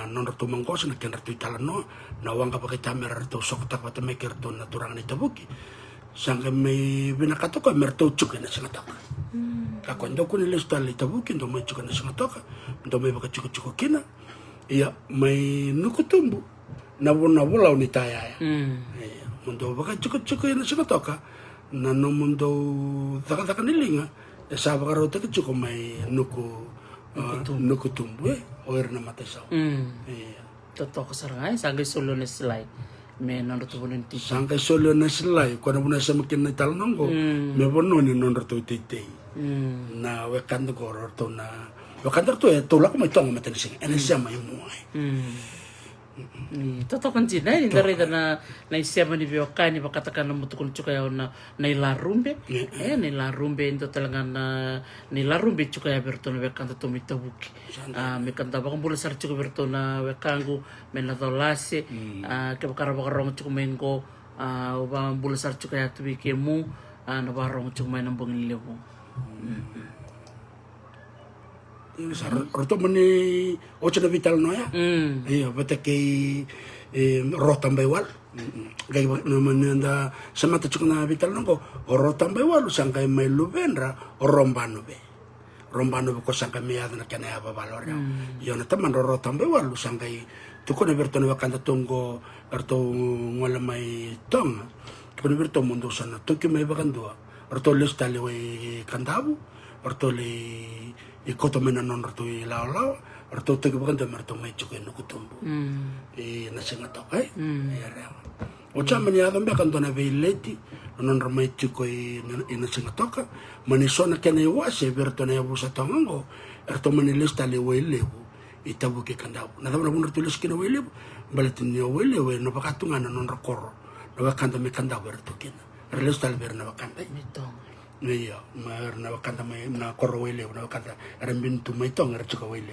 non roto mangkos na ken roto italano na wanga pakai tamer to sok tak pata me kerto na turanga ni tabuki sangka may binakatoka merto chuka na singatoka kako ndo kuni listali tabuki ndo may chuka na singatoka ndo may baka chuka kina iya may nukutumbu na wala ni taya iya mundo baka chuka na singatoka na no mundo taka nilinga sa baka rota chuka may nukutumbu oir na matay iya Totoo sarangay sangay solo na silay me nando to bonin ti sangkay solo na silay ko na muna sa makin na talong ko me bono ni non to tite na wakanda ko to na wakanda to tulak mo itong matan sing ene siya may muay Totoo kan sina ni dari na isema ni biokani bakatakan na mutukul chukaya na ilarumbe na ilarumbe ito talaga na ilarumbe chukaya berto na wekanta to mitabuki me kanta bakang bula sar chukaya berto na wekangu me na dolase ke bakara bakarong chukumen ko uba bula sar chukaya to bikemu na barong chukumen ng bangilebo roto mani ocho na vital no ya iya bata kay rotan baywal gay naman nanda sa mata chuk na vital no ko rotan baywal sangkay may lubenra o rombano be ko sangkay may adana kana ba valor yo na taman rotan baywal sangkay tuko na berto na wakanda tungo erto wala may tong ko na berto mundo sana to may bakandua erto listali way kandabu erto le ikoto mena non ratu lao ratu te bukan de merto mai chuke no kutumbu na singa to kai era o chama ni adam be kan dona veileti non mai chuko na singa to ka mani sona kene wase berto na busa tongo erto mani lista le welebu itabu ke kandau na dama bunur tulis kina welebu balatin yo welebu no bakatunga non rakor no bakanta me kandau berto kina relista le berna bakanta mitong iya mar na wakanda may na korro wele na wakanda rambin tu may tong archuka wele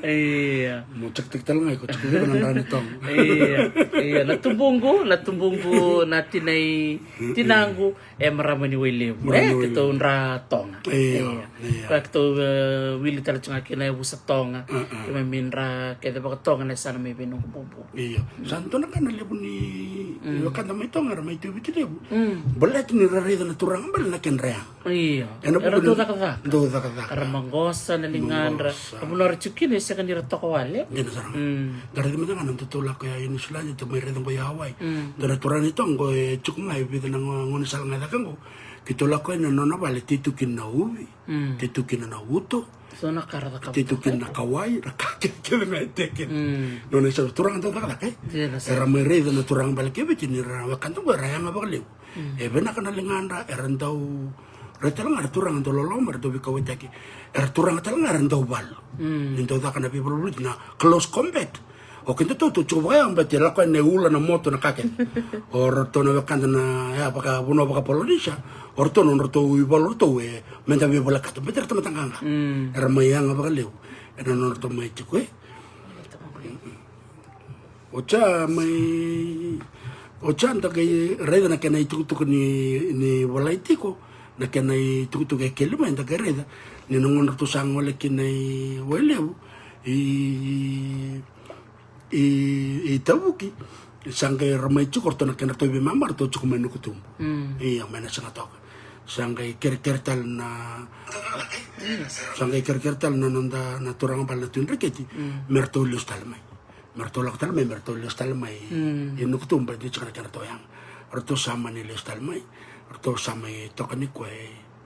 iya mo cek talang ay ko chuka na rani tong iya natumbunggo natin ay tinanggo maramani wele kito unra tonga iya kakto wili tala chunga kinay busa tonga may minra kaya baka tonga na sana may binong bubu iya santo na kana lebu ni wakanda may tong ar may tubi lebu balat ni rarida na turang bal na kenrea iya era do taka karamanggosa na linganra kamular chukin sa kanira tokawale gina sarang dari kami tangan untuk tolak kaya ini sulanya tu may redong kaya Hawaii dari turan itu anggo cukup ngai bida nang ngunisal ngai takang ko kitolak ko na nona bale titukin na ubi titukin na uto so nakarata ka titukin na kawai rakakit kaya na itekin nona isa turang to takak era may redong na turang bale kaya ni rawakan to raya nga bakaliw na kanalingan ra eran daw Retalang ada turang untuk lolom ada bi kawetaki turang talang ada untuk bal into tak na people na close combat o kinto to chuba ang betel ko ne ula na moto na kake or to na kanda na ya baka buno baka polonisha or to no to ibal to we menta bi bola kato beter to matanga era mayang baka lew era no to may chukwe ocha anta kay reda na kanay tukutuk ni walaitiko na kanay tukutuk ay kelima anta kay reda ni nungon to sang wala kinay walew tabuki sangkay ramay chukor to na kanay to bimamar to chukuman nukutum iya mana sangatok sangkay kerkertal na nanda na turang bal na tunriketi mertulus talmay mertolak talmay inukutum ba di chukar kanay to yang orto sama ni les talmay orto sama to kanikwe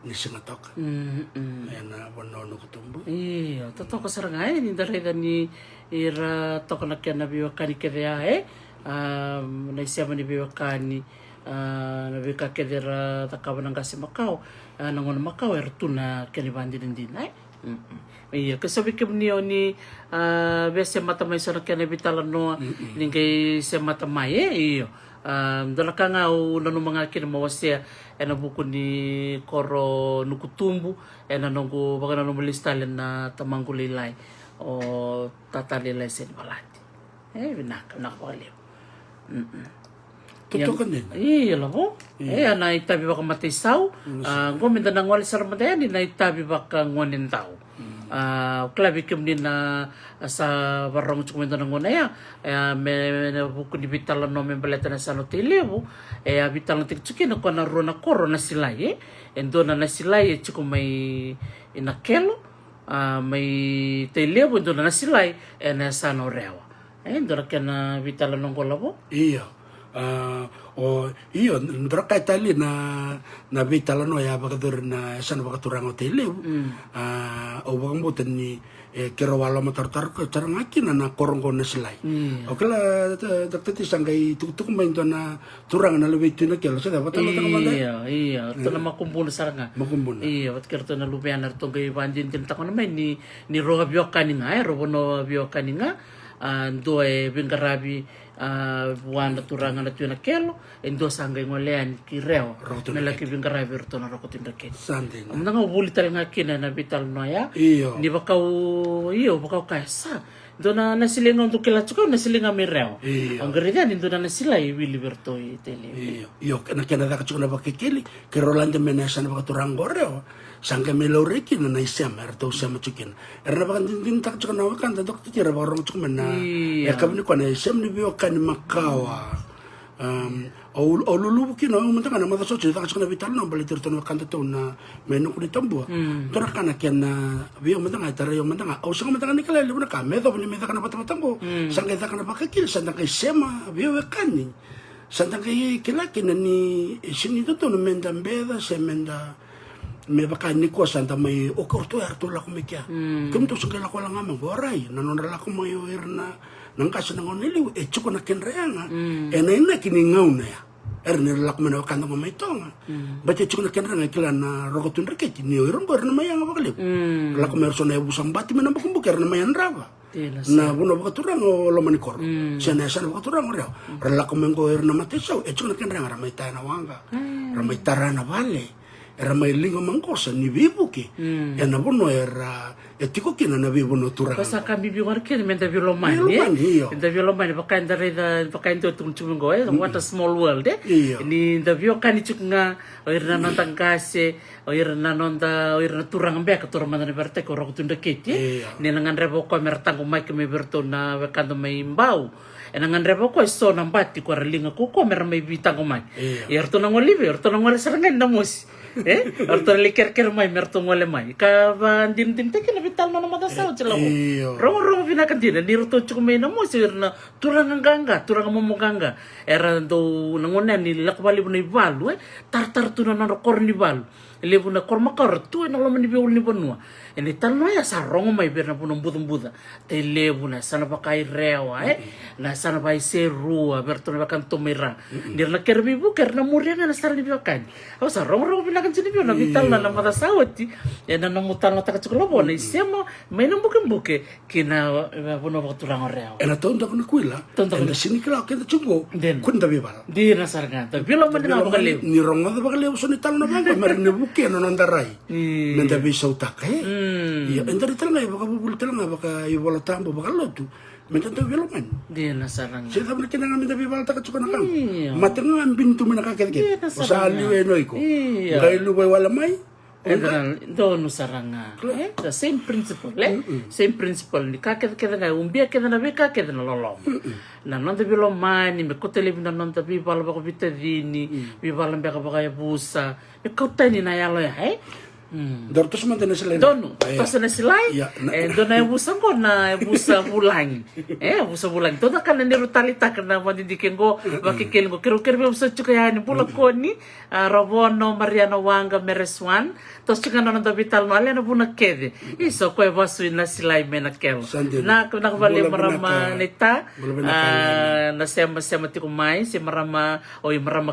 ni singatok na wano nukutumbu iya totoo kasarangay ni darida ni ira toko na kaya nabiwakani kaya na isama ni biwakani nabiwaka kaya takawan ng kasi Macau nangon Macau erto na kaya ni bandi din iya kasabi kam niyo ni bese matamay sa na kaya nabitalan no ningkay sa matamay iyo dala ka nga nanu mga kinamawasya nabuko ni Koro Nukutumbu nanongo baka nanumulistalin na tamanggulilay o tatalilay sa balati nakapaliw totoo ka din iya lako naitabi baka matisaw guminda nang wali sa ramadayan naitabi baka nguanin tao klabi kemni na sa barong chukumento na ngona ya me buku di bitala no me baleta na sa no telebu bitala tik chuki na kona rona koro na silai endona na silai chukumai inakelo may telebu endona na silai na sa no rewa endona kena bitala no kolabo iya iyo ndra kaitali na vitala no ya bagadur na sana bagaturang hotel o bagambutan ni kero wala matar-tar ko cara ngakin na korongo na silay okla daktati sangay tutuk main to na turang na lubi tu na kelo sa dapat na tanga iya to na makumbun saranga makumbun iya wat kerto na lubian na to gay banjin tinta ko na may ni roha biokani nga robono biokani nga ando bingarabi wanda turangan na tuna kelo endo sangay ngolean ki reo mela ki bingara virto na rokotin rake sanding nga wuli tal nga kina na vital no ya iyo ni bakaw kaisa do na nasilinga untuk kila chuka nasilinga mi reo ang garidan indo na nasila wili virto i tele iyo kana da kachuka na bakikili ke rolanda menesa na bakaturang goreo sangka meloreki na naisema erto sama chukin erna bakan din tak chuka na wakan da dokter tira barong chuka na kabni ko na isem ni bio kan makawa o lulu kino menta kana mata so tak chuka na vital no bali tirto na kan to na menu ko ni tambo tora kana ken na bio menta nga tara yo menta nga o sanga menta ni kala na ka medo ni menta kana patambo sangka ta kana bakakil sanda kay sema bio kan ni sanda kay kilaki na ni sinito to no menda beda semenda me baka ni ko santa mai o korto arto la ko mekia kum to sugala ko lang amang boray nanon la ko mayo erna nang kaso nang onili e chuko na kenreanga ena kini ngauna ya erna la ko mena kan mo mai tonga bate chuko na kenreanga kila na rogotun reketi ni oiron gor na mayanga bakale la ko merso na busang bati mena bakum buker na mayan rava na buno bakaturang o lomani kor sana sana bakaturang ro la ko mengo erna matesau e chuko na kenreanga ramai ta na wanga ramai tarana vale era mai lingo mangkosa ni vivo ke na bono era etiko kina na vivo no turang basta kami biwar ke menta violomani da violomani bakain da reda bakain to tung chumungo what a small world ni da vio kani chuknga oirna nantang kase oirna nonda oirna turang be ka turang mandane berte ko rok tunda keti ni nangan rebo ko mertang ko mai ke me berto na bekando mai mbau enangan rebo ko so nambati ko relinga ko mer mai bitang ko mai erto nang olive erto nang wala sarangan na mos orto liker mai merto ngole mai ka din te kina vital na mata sao chela ro vina kan din ni roto chuko mai na mo sirna turang ganga turang mo ganga era do nangone ni lakbali bunai balu tar tu na kor ni balu lebu na kor makar tu na lo mani beul ni bonua ene tal no ya sarong mai berna puno buda te lebu na sana pakai rewa na sana bai serua berto na kan tomera dir na kerbi bu kerna muria na sar ni biakan o sarong vina kan sini na vital na mata sawati na mutal na takachuklo bo na isema mai no buke kina puno baturang rewa ena tonda kuna kuila ena sini kala kenda chungo kunda bibal di na sarga ta bilo man na bakalew ni ronga da bakalew so ni tal na banga mer ni buke no nandarai nanda bisa utak iya entari tal ngai baka bubul tal ngai baka ibola tambo baka lotu mentento viloman di na saranga sila tabi kina ngamin tabi bala takachuklo na kang mateng ngambin tu mina kakek osali enoiko ngai lubai wala mai do no saranga the same principle same principle ni ka keda ngai umbia keda na beka keda na lolom na non te bilo mani me kotele bina non te bibala baka vitadini bibala beka baka busa e kotani na yalo ya Dortos man na sila. Dono, tos na sila. Do na busa ko na busa bulang. Busa bulang. To na kana ni rutalita kana mandidikin ko, bakikin ko. Kero busa chuka yan pula ko ni Robono Mariano Wanga Mereswan. Tos chuka na nanda vital no ale na buna kede. Iso ko basu na sila mena kel. Na bali marama neta. Na sema tiko mai, si marama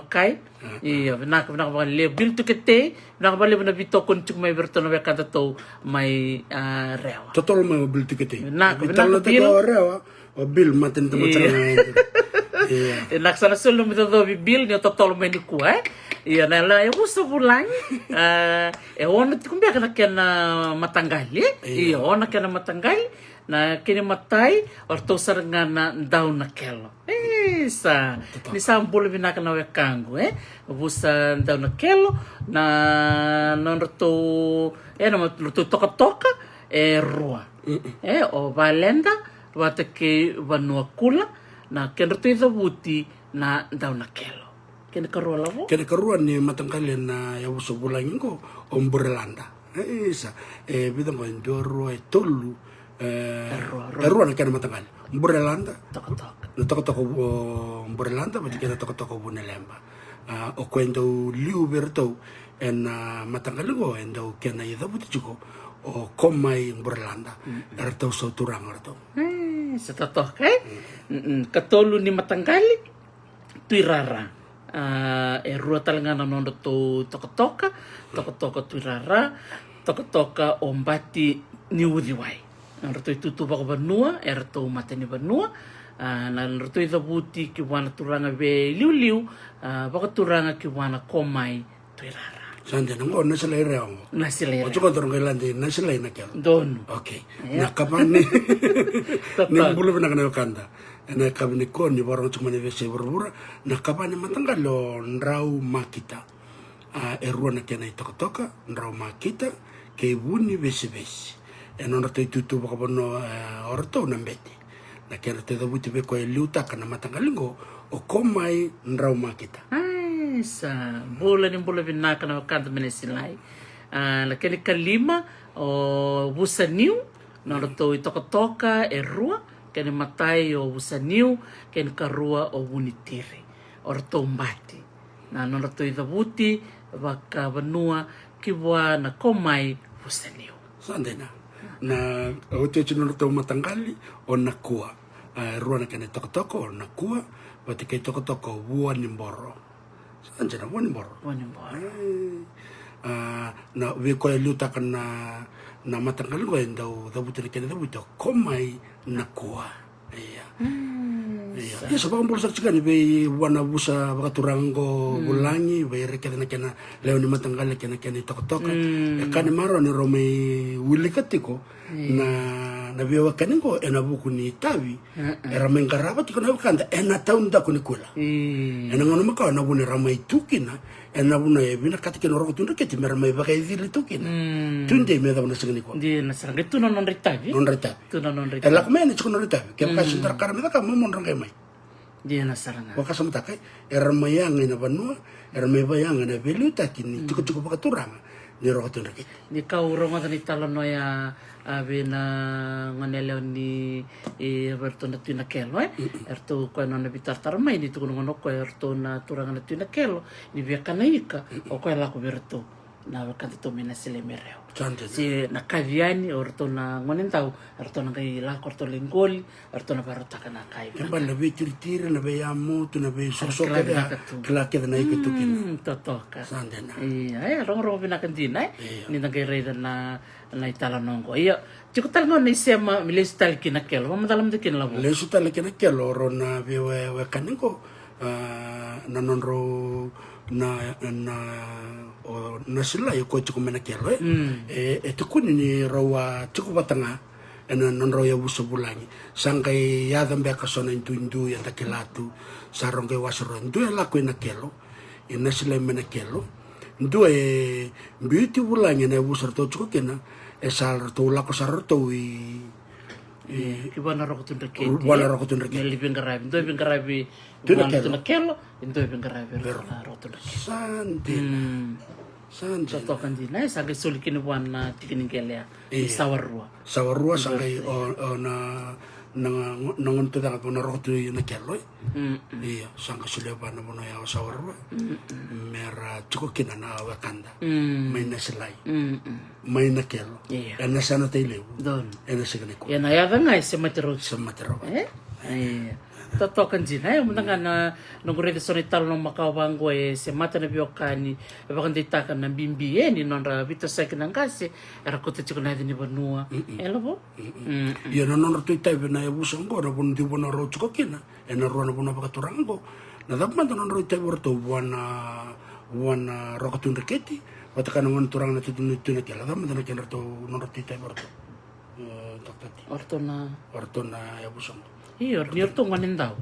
kai. Iya, nak bali bil tu kete, nak bali na bito kun chuk mai berto na kanta to mai rewa. Totol mai bil tu kete. Nak bil rewa, o bil maten tamo tsara. Iya. Nak sana solo mi to bil ni totol mai ni ku Iya, na la eu uso bulan. Ona tikumbe kana kena matanggali. Iya, ona kena matanggali. Na kini matai orto sarangana daw na kelo. Sa ni sampul binaka na wekango busa daw na kelo na non orto na mato toka rua. O valenda wata ke vanua kula na kenra tu vuti na dauna kelo. Kena karua lavo? Kena karua ni matangkali na ya uso bulangin ko ombrelanda. Isa bidang ko indoro tolu erua na kena matangkali. Ombrelanda. Tok-tok. Na toko ombrelanda pati kena toko bunelemba. O kwendo liu berto en matangkali ko endo kena ida buti chuko o komai ombrelanda. Erto so turang erto. Setotoh kai? Katolu ni matangkali tuirara. Rua talangana nondo to toka tuirara, toka ombati ni udiwai. Rato itu baka banua, rato mata ni banua. Na rato itu buti ki wana turanga be liu, baka turanga ki wana komai tuirara. Sande nango nasilay reongo. Nasilay. O chuko torong kailandi nasilay na kelo. Dono. Okay. Nakapan ni bulu na kana kanda. Na kabini ko ni barang cuma ni vese berbura. Nakapan ni matanggal lo nrau makita. Erua na kena toka nrau makita ke buni vese. Eno na to itu baka bono orto na mbeti. Na kena te dabuti be ko liuta kana matanggalingo o komai nrau makita. Sa bola vinaka na kanta menesilai. Lakini kalima o busaniu na roto toka rua kene matai o busaniu kene karua o bunitiri orto mbati na roto buti baka banua kiwa na komai busaniu sandena na ote chino roto matanggali o nakua rua na kene toko o nakua bati kai toko bua nimboro sanjana bua nimboro na weko luta kana na matanggal ko endau dabuti kene dabuti komai nakua iya iya sabang bolsak chikani be wana busa bakaturango bulangi be rekena kena leoni matanggal kena toka kane maro ni rome wilikatiko na biwa kanengo ena buku ni tavi era mengaraba tiko na kanda ena taunda kuni kula ena ngono maka na bune ramai tukina ena bune bina katike no rokutunda keti mera mai bakai dili tukina tunde me da bune singni ko di na sarang itu non ritavi tu non ritavi ela kmene chiko no ritavi ke ka sintar karame da ka momon rangai mai di na sarang waka samta kai era mayang ina banua era mai bayang ina beluta kini chiko bakaturang ni rokutunda keti ni kau rongo tani talon no ya avena nganeleo ni verto na tuna kelo erto ko na bitar tarmai ni tu ngono ko erto na turanga na tuna kelo ni via kanaika o ko la ko verto na wakati to mena sele mereo si na kaviani orto na ngonen tau erto na kai la korto lengol erto na barota kana kai kamba na be tirtire na be yamu tu na be sosoka da kla ke na iketu kin totoka sandena iya rong bina kantina ni na kai reda na itala nongo iya tiko tal ngon ni sema miles tal kinakelo madalam de kin labo le su tal kinakelo rona be we kaniko na nonro na sila yo ko tiko menakelo to kuni ni rawa tiko batanga ena nonro ya buso bulangi sangkai ya dambe kasona indu ya takilatu sarong ke wasro ndu la ko inakelo ina sila menakelo ndu beauty bulangi na buso to tiko kena esal to la ko sar to kibana rokutun reke reke libin garabi ndo bin garabi tuna kelo ndo bin garabi rokutun reke sandi totokan dina sangai sulikin wana tikinin kelea sawarua sangai na nangon to daga bona rotu na kelo iya sangai suleba na bona ya sawarua mera cukup kina na wakanda mai na silai mai na kelo ena sana tele don ena segane ko ya na ya ngai sematero totokan dina munanga na ngure de sonital no makawango semata na biokani bakan ditakan na bimbi ni nonra vito sekna ngase era kota chikona ni banua elabo ya non rotu tabe na yabuso ngora bun di bona ro chukokina ena ro na bona bakaturango na dapman non ro tabe orto wana rokatun reketi watakan ngon turang na tutun tuna kala dam na kena to non ro tabe orto orto na yabuso ni orto nganin daw.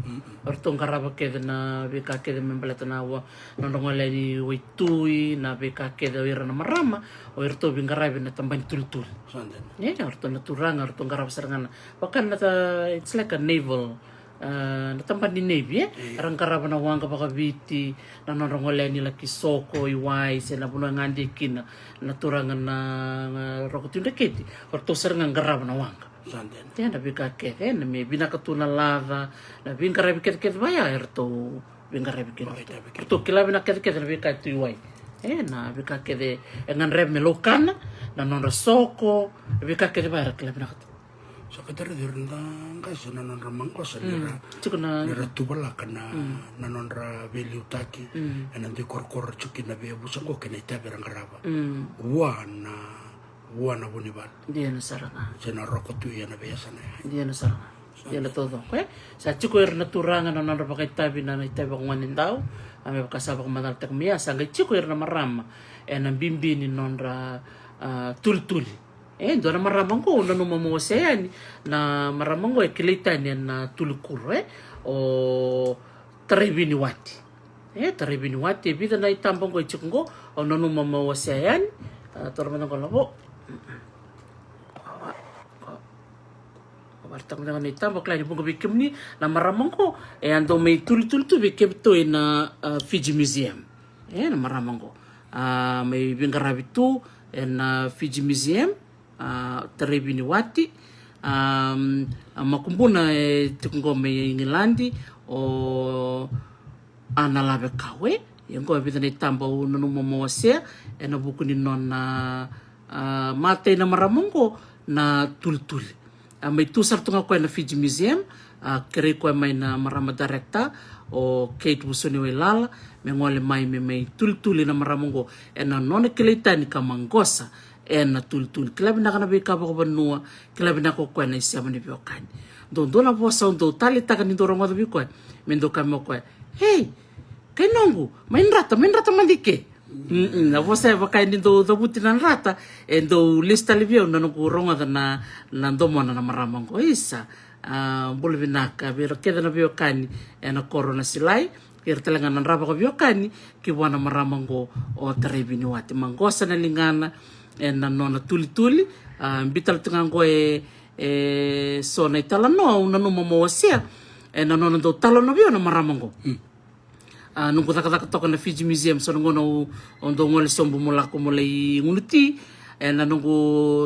Orto karaba kede na bika kede membeleta na wa nondongole ni waitui na bika kede ira na marama o orto bingarabi na tamban tul-tul. Sanden. Yeah, orto na turanga orto karaba sarangan. Bahkan nata it's like a naval natampan di Navy arang karaba na wanga baka biti na nondongole ni laki soko iwai sena puno ngandikin na turangan na rokotin deketi orto sarangan karaba na wanga. Sanden. Tiyan na bika kete na may binakatuna lava na bingarabi kete baya erto bingarabi kete erto kilabi na kete na bika tu iwai na bika kete ngan reb melokan na nonra soko bika kete baya kilabi na kete So kita rinda kasi na nonra mangkosa Chuko na nira tubala kana na nonra value taki nanti kor chuki na be busango kena itabe rangaraba wana bunibal dia na saranga sena rokotu ya na biasa na dia na saranga dia na todo sa chuko na turanga na nonra baka itabi na itabi ko nganin daw ame kasaba ko madal tak mia sa ngai chuko na marama na bimbi ni nonra tul-tul ndo na maramang ko na numamuwasayan na maramang ko kilitan yan na tulukuro o taribiniwati taribiniwati bida na itambang ko ichukong ko o na numamuwasayan toroman ko labo Bartak mo na itambang klaro po bikim ni na maramang ko ando may tul-tul to bikim to na Fiji Museum na maramang ko may bingarabi to na Fiji Museum Taribini wati makumbuna tukungome Engilandi o analabe kawe yang ko bita ni tamba nunu momosea na buku ni non na mate na maramongko na tul-tul may tusar tunga ko na Fiji Museum kere ko may na marama director o Kate Busoni Welala mengole may tul-tul na maramongko na non kilitani kamangosa na tul-tul kilabi na kana bika ko banua kilabi na ko na isya mani biokani do na posa do tali taka ni dorong wa biko mendo kamo ko hey kay nongu main rata mandike na posa ba kay ni do buti na rata do lista libio na no ronga na ndomo na maramang ko isa boleh binaka biro keda na biokani na corona silai kira talangan na raba ko biokani ki wana maramang ko o tarebini wati manggosa na lingana na nona tuli-tuli bital tungang ko so na itala no na numamuwasia na nona do talo na biyo na maramang ko nung kutakataka na Fiji Museum so nung ondo ngole sombo mula ko mulai ngunuti na nung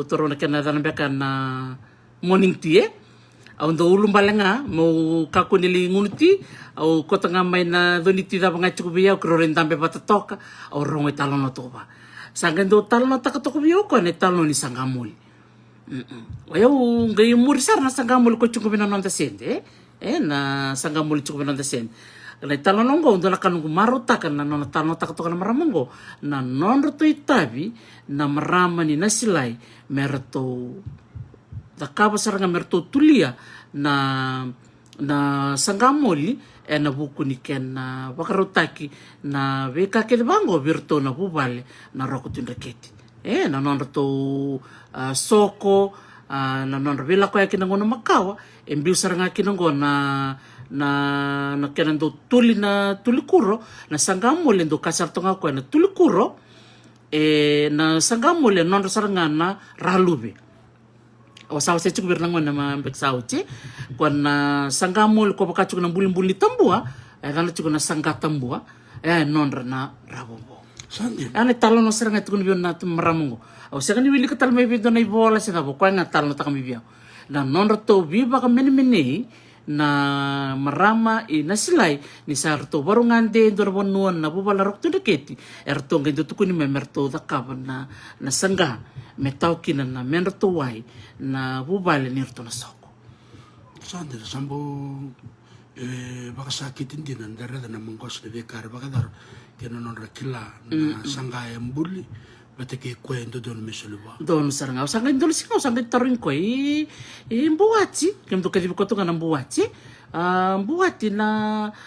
toro na kanada na beka na morning tea ondo ulumbalenga mo kakunili ngunuti o kota nga may na doniti da mga chukubiya o kroren tambe patatoka o rongo italo na to ba Sangkan do talo na takatok biyo ko na talo ni sangamul. Ayaw ngayon murisar na sangamul ko chuko binan na sende na sangamul chuko binan na sende. Na talo nong go do na kanung maruta kan na talo takatok na maramongo na non to itabi na marama ni nasilay merto da kaba saranga merto tulia na sangamuli na buku ni ken na wakarutaki na beka ke bango virto na bubale na rokutin raketi na non to soko na non vela ko yakin ngono makawa embiu saranga kinongo na kenan do tuli na tulikuro na sangamole ndo kasar tonga ko na tulikuro na sangamole non saranga na ralube o saw se chuk birnang na mambek sauci kon na sangamul ko baka chuk na bulin-bulin tambua kana chuk na sangka tambua non na rabombo Sandi. Ane talo no serang itu kun bion na maramongo o se kan wili katal may bido na ibola se na bo kwa na talo ta kami biao na non to bi baka meni na marama nasilay ni sarto barungande dorabon nuan na bubala rok to deketi erto ngendo tukuni memerto da kaban na sangga metau kinan na merto wai na bubale nirto na soko Sandi sambo baka sakitin din ang darada na mangkos na bekar baka dar kena non rakila na sanggaya mbuli bate ke kwento don mesulwa don saranga sangga indol singo sangga tarin ko mbuati kemto kedi ko to kana mbuati mbuati na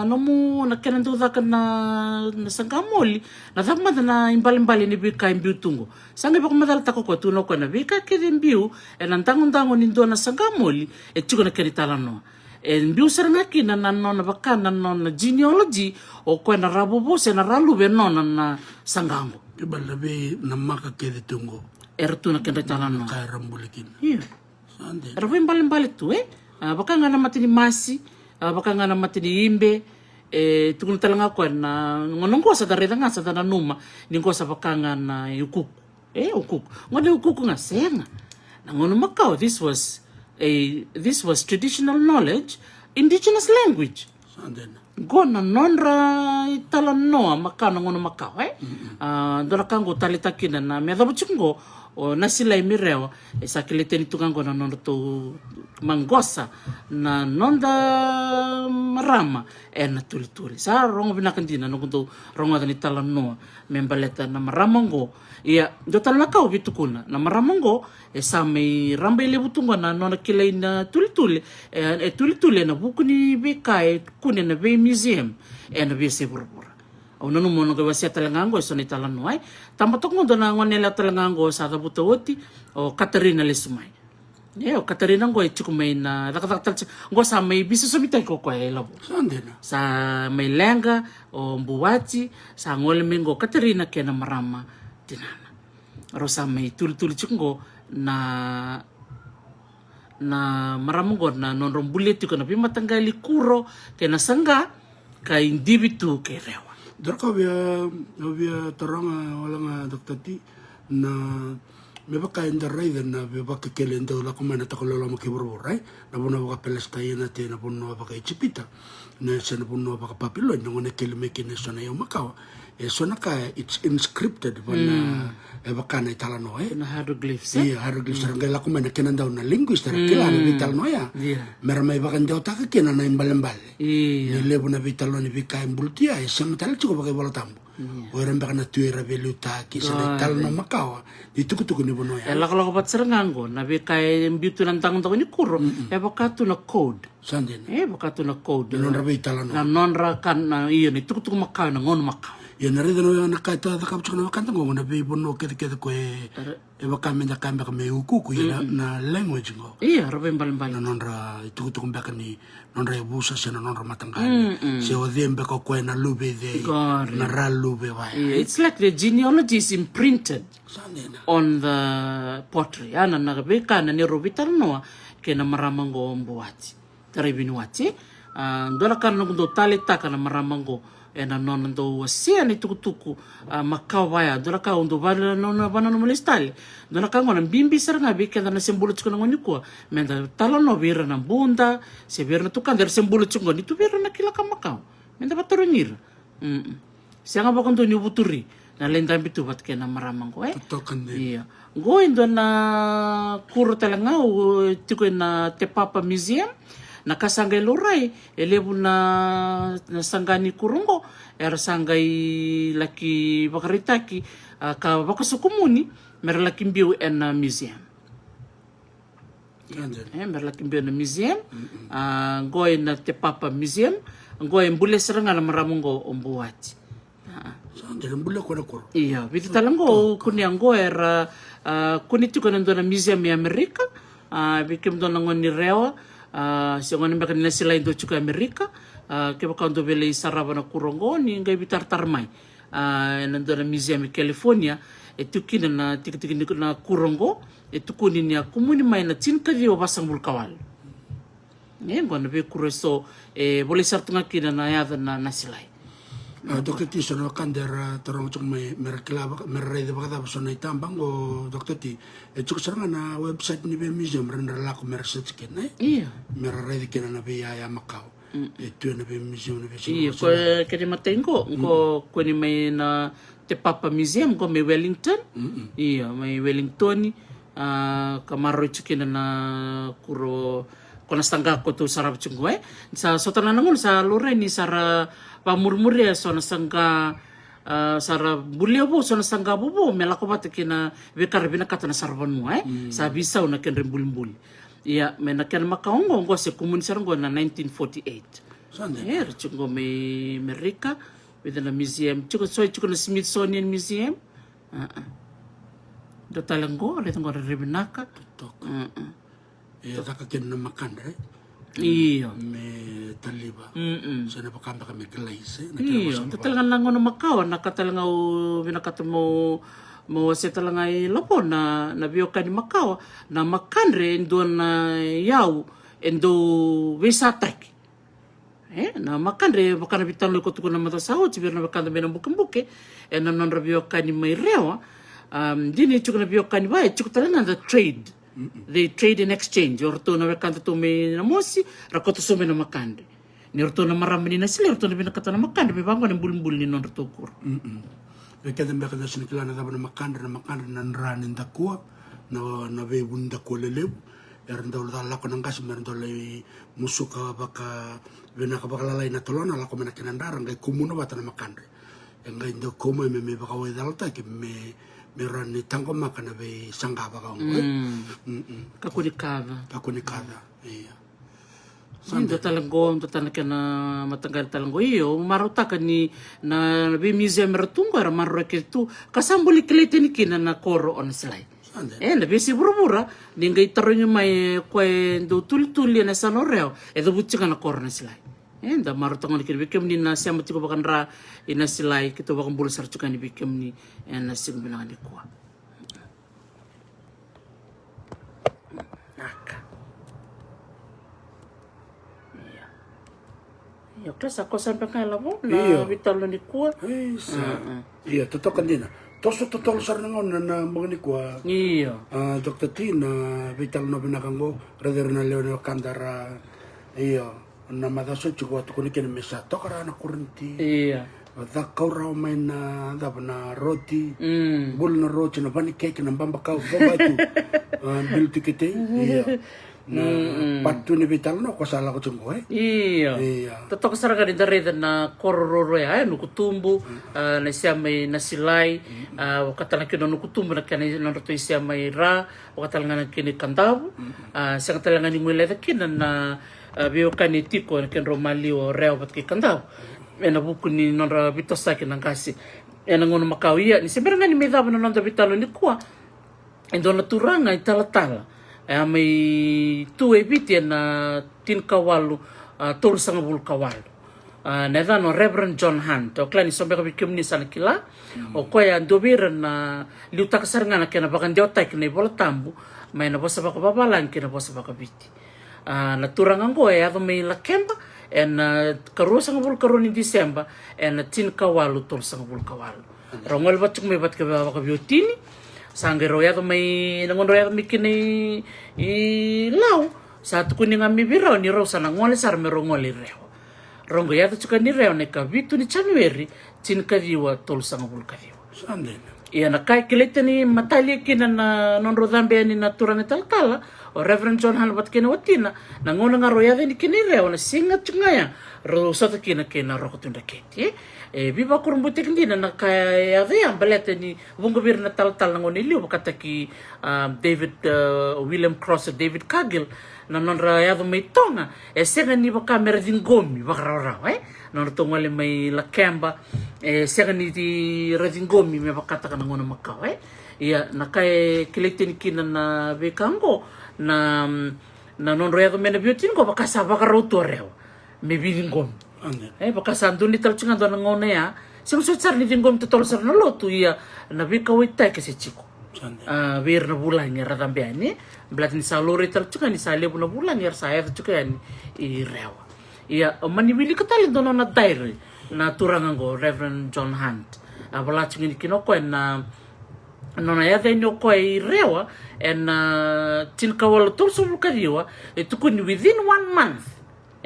nomu na kenan do da kana na sangamoli na thamma na imbali ni bika imbiutungo sangga ba ko madal ta ko tuno ko na bika kedi imbiu e nan tangon ni do na sangamoli e chuko na kedi talano mbiu serangaki na nona bakana nona genealogy o ko na rabobo se na ralu be nona na sangango Iba labi na makakede tungo. ertuna kenda talano Kaya rambulikin. iya Sande. Rafa mbali tu baka nga na matini masi baka nga na matini imbe tukun talanga ko na ngonongo sa dareda nga sa tananuma ningo sa baka nga na ukuku ukuku ngode ukuku nga senga na ngono makao this was traditional knowledge, indigenous language Sande na. gona nonra talanoa makano ngono makao dora kango talitakina na medabo chungo o nasila imirewa sa kiliteni tukango na nondo to mangosa na nonda marama na tuli sa rongo binakandina no kundo rongo dani talanoa membaleta na maramongo ia do talakao bitukuna na maramongo sa may ramba ile butunga na nona kilay na tuli na bukuni bekai kunen na be museum na be seburbura o nanu mo nga wasi talangango so ni talanoai tamatok mo do na ngonela talangango sa tabutawoti o Katerina Lesumai o Katerina ngo chukumay na dakatal ngo sa may bisu sumitay ko labo Sande na. sa may lenga o mbuwati sa ngole mengo Katerina kena marama tinana ro sa may tuli chungo na maramongo na nonron buleti ko na bimatanggali kuro kena sangga kay individu kay rewa Darka via taranga wala nga daktati na me baka inda raida na be baka kele ndo la kuma na takolo la makiburbur rai na bono baka pelestaya na te na bono baka ichipita na sa na bono baka papilo na ngone kele me kine so na yo makawa so na ka it's inscripted bana baka na italano na hieroglyphs iya hieroglyphs ranga la kuma na kenan daw na linguist ra kila na vitalno ya mera mai baka ndo ta ka kena na imbale iya ni lebo na vitalno ni bika imbultia e sama tal chuko baka bola tambo o remba kana tuera veluta ki sa tal no makawa di tuku ni bono ya la kalau bat serangango na be kay mbitu nan tang ni kuro baka tu na code Sande na. baka tu na code Non ra vitalno. na nonra kan na iya ni tuku makaw na ngon makaw Ya na rin na kaita da kapchuk na kanta ngo na be bono kete ko e baka me da kamba ka me ukuku ya na language ngo. iya robe mbal Na non ra tuku mbaka ni non ra busa se na non ra matangani. Se o dembe ko na lube de na ra lube wa. it's like the genealogy is imprinted Sande na. on the pottery ana na be kana ni robital noa ke na maramango mbuati taribinuati ndola kana ndo tale taka na maramango na nona ndo wasia ni tukutuku makawaya ndola ka ndo bala nona bana no molestale ndola ka ngona bimbi saranga be kenda na sembulu chukuna ngoni kwa menda tala no vira na bunda se vira na tukanda sembulu chukuna ni tu vira na kila kamakaw menda baturunira sianga ba kondo ni buturi na lenda bitu bat ke na maramango Tokan de. iya go indo na kuro talanga o tiko na Te Papa Museum na kasangay loray elebu na sangani kurungo era sangay laki bakaritaki ka bakasukumuni mer laki mbiu en museum mer laki mbiu na museum go na Te Papa Museum go mbule seranga na maramongo ombuati Sande na bula ko na koro. iya viti talango kuni ango era kuni tuko na ndona museum ya Amerika bikim ndona ngoni rewa si ngoni mbaka nila sila indo chuka Amerika ke baka ndo bele isaraba na kurongo ni ngai bitar tarmai nando na museum i California tukina na tikitiki na kurongo tukuni ni kumuni mai na tinka di basang bulkawal ngona be kureso boleh sartunga kina na yada na nasilai Dokter Ti sono kandera torong chuk me merakla merai de bagada sono itambang o dokter Ti chuk saranga na website ni be museum ren la ko research ken iya merai de ken na be ya makau tu na be museum na be iya ko kedi matengo ko ni may na Te Papa Museum ko may Wellington iya may Wellington kamaro chikin na kuro kona stanga ko to sarap chungwe sa sotana nangun sa lore ni sara pamurmuri so na sangga sara buliabo so na sangga bubo melako bate kina bekar bina kata na sarban mo sa bisa na ken rembul iya mena ken makaongo ngo se kumun sarango na 1948 Sande chungo me America within a museum chuko na Smithsonian Museum do talango le tango rebinaka tok taka ken na makan right Iyo. me taliba sana pakamba kami glaze Iyo, talagang lang ng Macau, nakatalang binakatamo mo sa talang ay lapo na nabiyoka ni Macau, na makanre doon na yaw, endo wisatak. Na makanre, baka nabitan lo ko na matasaw, sibir na bakanda may nambukambuke, na nanrabiyoka ni may rewa, dini chuk nabiyoka ni bay, chuk talagang the trade. They trade and exchange. Orto na wakanta to may namosi, rakoto so may namakande. Ni orto na marami na sila, orto na binakata na makande, may bango ng bulmbul ni non orto kur. Kaya mbeka na sinikila na dapat na makanda na nranin dakua, na bebun dakua lelew. Eran daw lako ng gas, meron daw lay musuka baka binaka baka lalay na tulon, alako may nakinandaran, kaya kumuno bata na makande. Yang ngayon daw kumo, may baka way dalta, meron ni tangko makana be sangaba ka kakunikada iya Ndo talanggo na matanggal talanggo iyo marutakan ni na be museum ratungo ra marroke tu kasambuli kilite ni kina na koro on slide na be si burubura ninga itaronyo mai kwe ndo tultuli na sanoreo do butsinga na koro na slide da marutangan ni bikem ni na siya matiko bakan ra ina silay kito bakan bulu sarchukan ni bikem ni na sing binangan ni kuwa naka iya klas ako sampai kala mo na bitalo ni kuwa iya totokan din toso totol sar nangon na mga ni kuwa iya Dr. T na vital no binakango rather na Leonel Kandara iya na madaso chuko at kunikin mesa tokara na kurenti iya da kaura main na da na roti bul na roti na bani cake na bamba kau batu bil tikete iya na patu ni vital no kasala ko chungko iya totok saraga ni dareda na kororo ya nukutumbu na siya may nasilay wakatala kino nukutumbu na kani nanoto siya may ra wakatala nga kini kandaw siya katala nga ni mwile kina na biyo kanitiko na ken romali o reo bat kikandao na buku ni nonra bitosa kinang kasi na ngono makawia ni sibera nga ni may dabo na nonda bitalo ni kuwa endo naturanga italatala may tuwe biti na tinkawalu tol sang bul kawalu na dano Reverend John Hunt o klani sombe kabi kimni sana kila o koya ndobira na liuta kasar nga na kena bakan diota kina ibola tambu may na bosa baka babalan kina bosa baka biti naturangan ko ato may lakemba karuo sang bul karuo ni Disemba tin kawalu tol sang bul kawalu rongol bat may bat ka biotini sangge roya to may nangon roya mi kini law sa to kuning ami biraw ni rosa nangol sar me rongol reho rongo ya to ni reho ne ka bitu ni January tin kadiwa tol sang bul kadiwa sande iya na kai kilete ni matali kina na non rodambe ni naturane talkala o Reverend John Halbat kina watina na ngona nga roya ni kini reo na singa chungaya ro sota kina roko tunda keti biba kurumbuti kindina na kaya ang balete ni bungubir na tal na ngoni liu bakata ki David William Cross David Cargill na non raya may tonga senga ni baka meredingomi bakaraw non tongale may lakemba senga ni di redingomi me bakata ka ngona makaw iya na kay kilete ni kina na bekango na non roya me na biotin ko baka sa bakaraw to reo me bidingom baka sandu ni talchinga do ngone ya sar ni dingom to tolsar na lotu ya na bika wita kasi chiko bir na bulan ya radambiani blat ni salori talchinga ni sale na bulan ya saya talchinga ni I rewa iya manibili katali do na diary na turangan go Reverend John Hunt abala chingi kinoko na nona ya denyo ko I rewa tin kawal tolso kadiwa tukuni within 1 month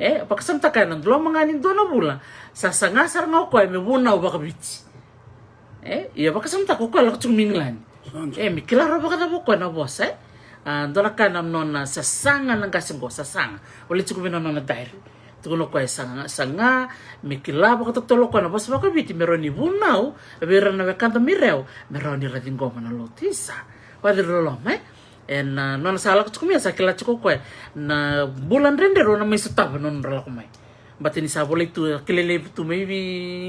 pakasanta ka ng dalawa mga nindo na bula sasangasar nga ko may buna baka biti iya pakasanta ko ko lang minglan mikilaro baka na ko na boss dola ka nam non sasanga ng kasinggo sasanga ulit ko na diary tukuno ko sanga mikilabo ka totolo ko na boss baka biti meron ni bunaw bera na kanta mireo meron ni radingo na lotisa wadir lolom non salah ko kumia sa kila ko na bulan rendero na may sutaba non rala ko may batini sa boleh tu kilele tu maybe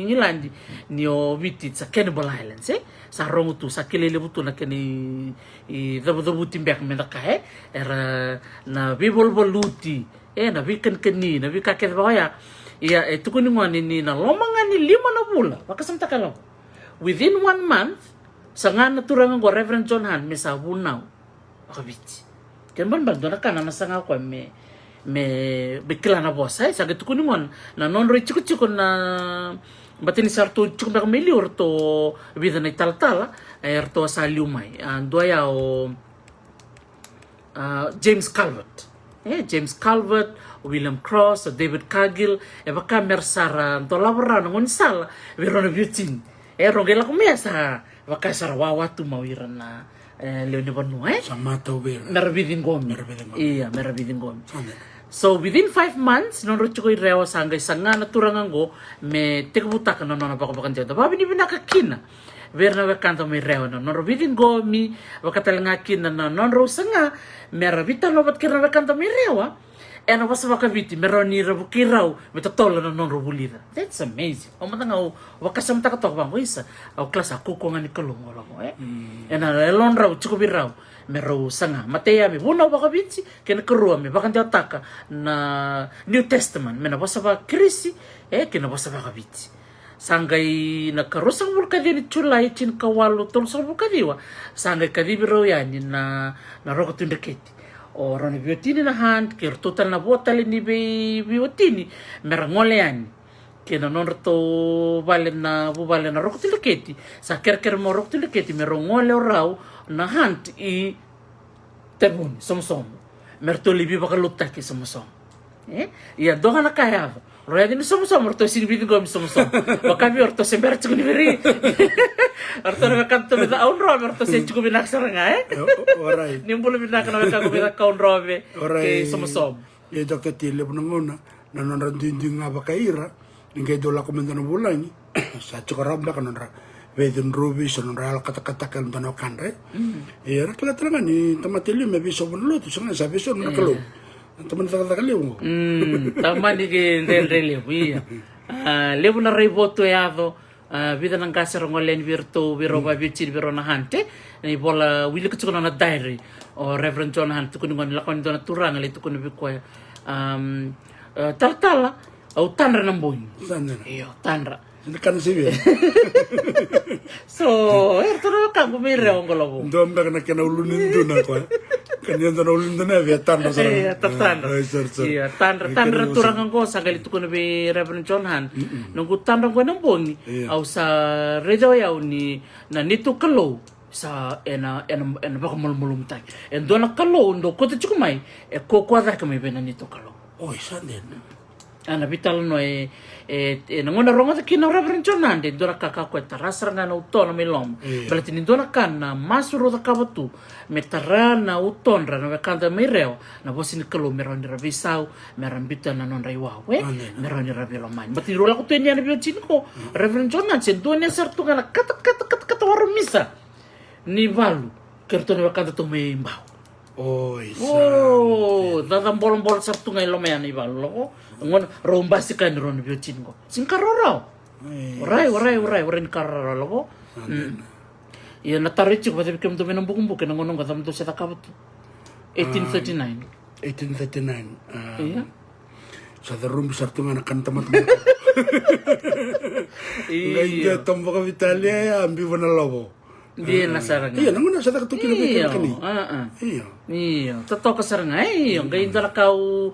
ngilandi nio biti sa Cannibal Islands sa rongo tu sa kilele butu na kani I dabu timbe ka menda ka era na bibol boluti na vikan keni na vikaket baya ia tukuni ngwan ini na lomangani 5 na bula pakasam takalaw within 1 month sangan na turangan ko Reverend John Han me sa bunaw akabiti ken ban dona kana na sanga ko me bikla na boss ay sagat tukuni ngwan na non ro chiku na batini sarto chiku na meli orto vida na taltala ay orto sa liumay andoya o James Calvert James Calvert, William Cross, David Cargill, baka mersara to labra ngon sal wirona biutin. Rongela kumesa baka sarwawa tu mawiran na leone banu Sama tau ber. merabidin gomi. Iya, merabidin gomi. So within 5 months non rocho ko irewa sangay sanga na turangan go me tekbutak no no baka bakan jeta. Babi ni binakakina. Verna wakanta may rewa no robidin gomi wakatalangakin na non ro sanga merabita no bat kirna wakanta may rewa ena wasa wakaviti meroni rabukirau metatola na non robulida. That's amazing. O matanga o wakasam takatok bang isa o klasa kuko ngani kalungo mo ena elon raw chukubirau mero sanga mateya me buna wakaviti kena kerua me bakanta ataka na New Testament mena wasa wakrisi kena wasa wakaviti sangai na karusang bulkadi ni chulay chin kawalu tol sa bulkadiwa sangai kadibiro yani na roko tundaketi o roni biotini na hand kir total na botali ni biotini merangole yani kena non to vale na roko tundaketi sa kerker mo roko tundaketi merongole raw na hand I tebun somsom mertoli bi bakalutaki somsom ia doha na kaya Roya din som orto sinibidi gom som. Wakami orto sember cukup diberi. Orto na kanto beta aun ro orto se cukup binak saranga Alright. Nimbul binak na ka beta kaun robe ke som. Ya dokter tile punangona na non randinding nga bakaira ingay dola komento na bulan sa chukaramba kanonra vedin rubi sonora kata-kata kan tano kanre. Era kala ni tamatili me biso bunlo tu sanga sa biso na kalo. Teman kaliu. Tama ni ke relevo iya. Levo na revoto yado vida nang kasar ngolen virtu viroba vicir virona hante ni bola wili kutsukuna na diary o Reverend John Han tukun ngon lakon dona turang le tukun bikoy tartala au tanra namboy. Iyo tanra. Kan sibi. So erto ka gumire ongolobo. Ndom ba na kana ulunin duna ko. Kanyan na ulunin duna via tanra sa. Iya tanra turang ko sa galit ko na bi Reverend John Han. Nunggu tanra ko nang bongi au sa rejo yaw ni na nito kalo sa ena baka mulmulum tay. En dona kalo ndo ko tsukumay ko kwada kami bena nito kalo. Oy sanden. Ana vital no nangona ronga ta kina Reverend John Han de dora kaka ko tarasranga na uton na milom berarti ni dona kana masuro ta kabatu metarana uton rana kanta mireo na bosin kelo meron ravisau meron bitana non raiwa meron ravelo man berarti rola ko tenya na biochin ko Reverend John Han sen dona sertu kana kata waru misa ni valu kerto na kanta to me mbao dadam bolong sabtu ngai lomean iba loko ngon romba sikan ron biocin ko singkarorao orai karara loko ya natarichu pati bikem to menang bukum bukan ngon ngatam to seta kabut 1839 iya sa darum sartu ngana kan teman-teman iya tombo ka Italia ambi wana lobo Bien nasaranga. Iya, nanguna sa takatukin na kani. Iya. Totoo ka saranga ngayon dala ka o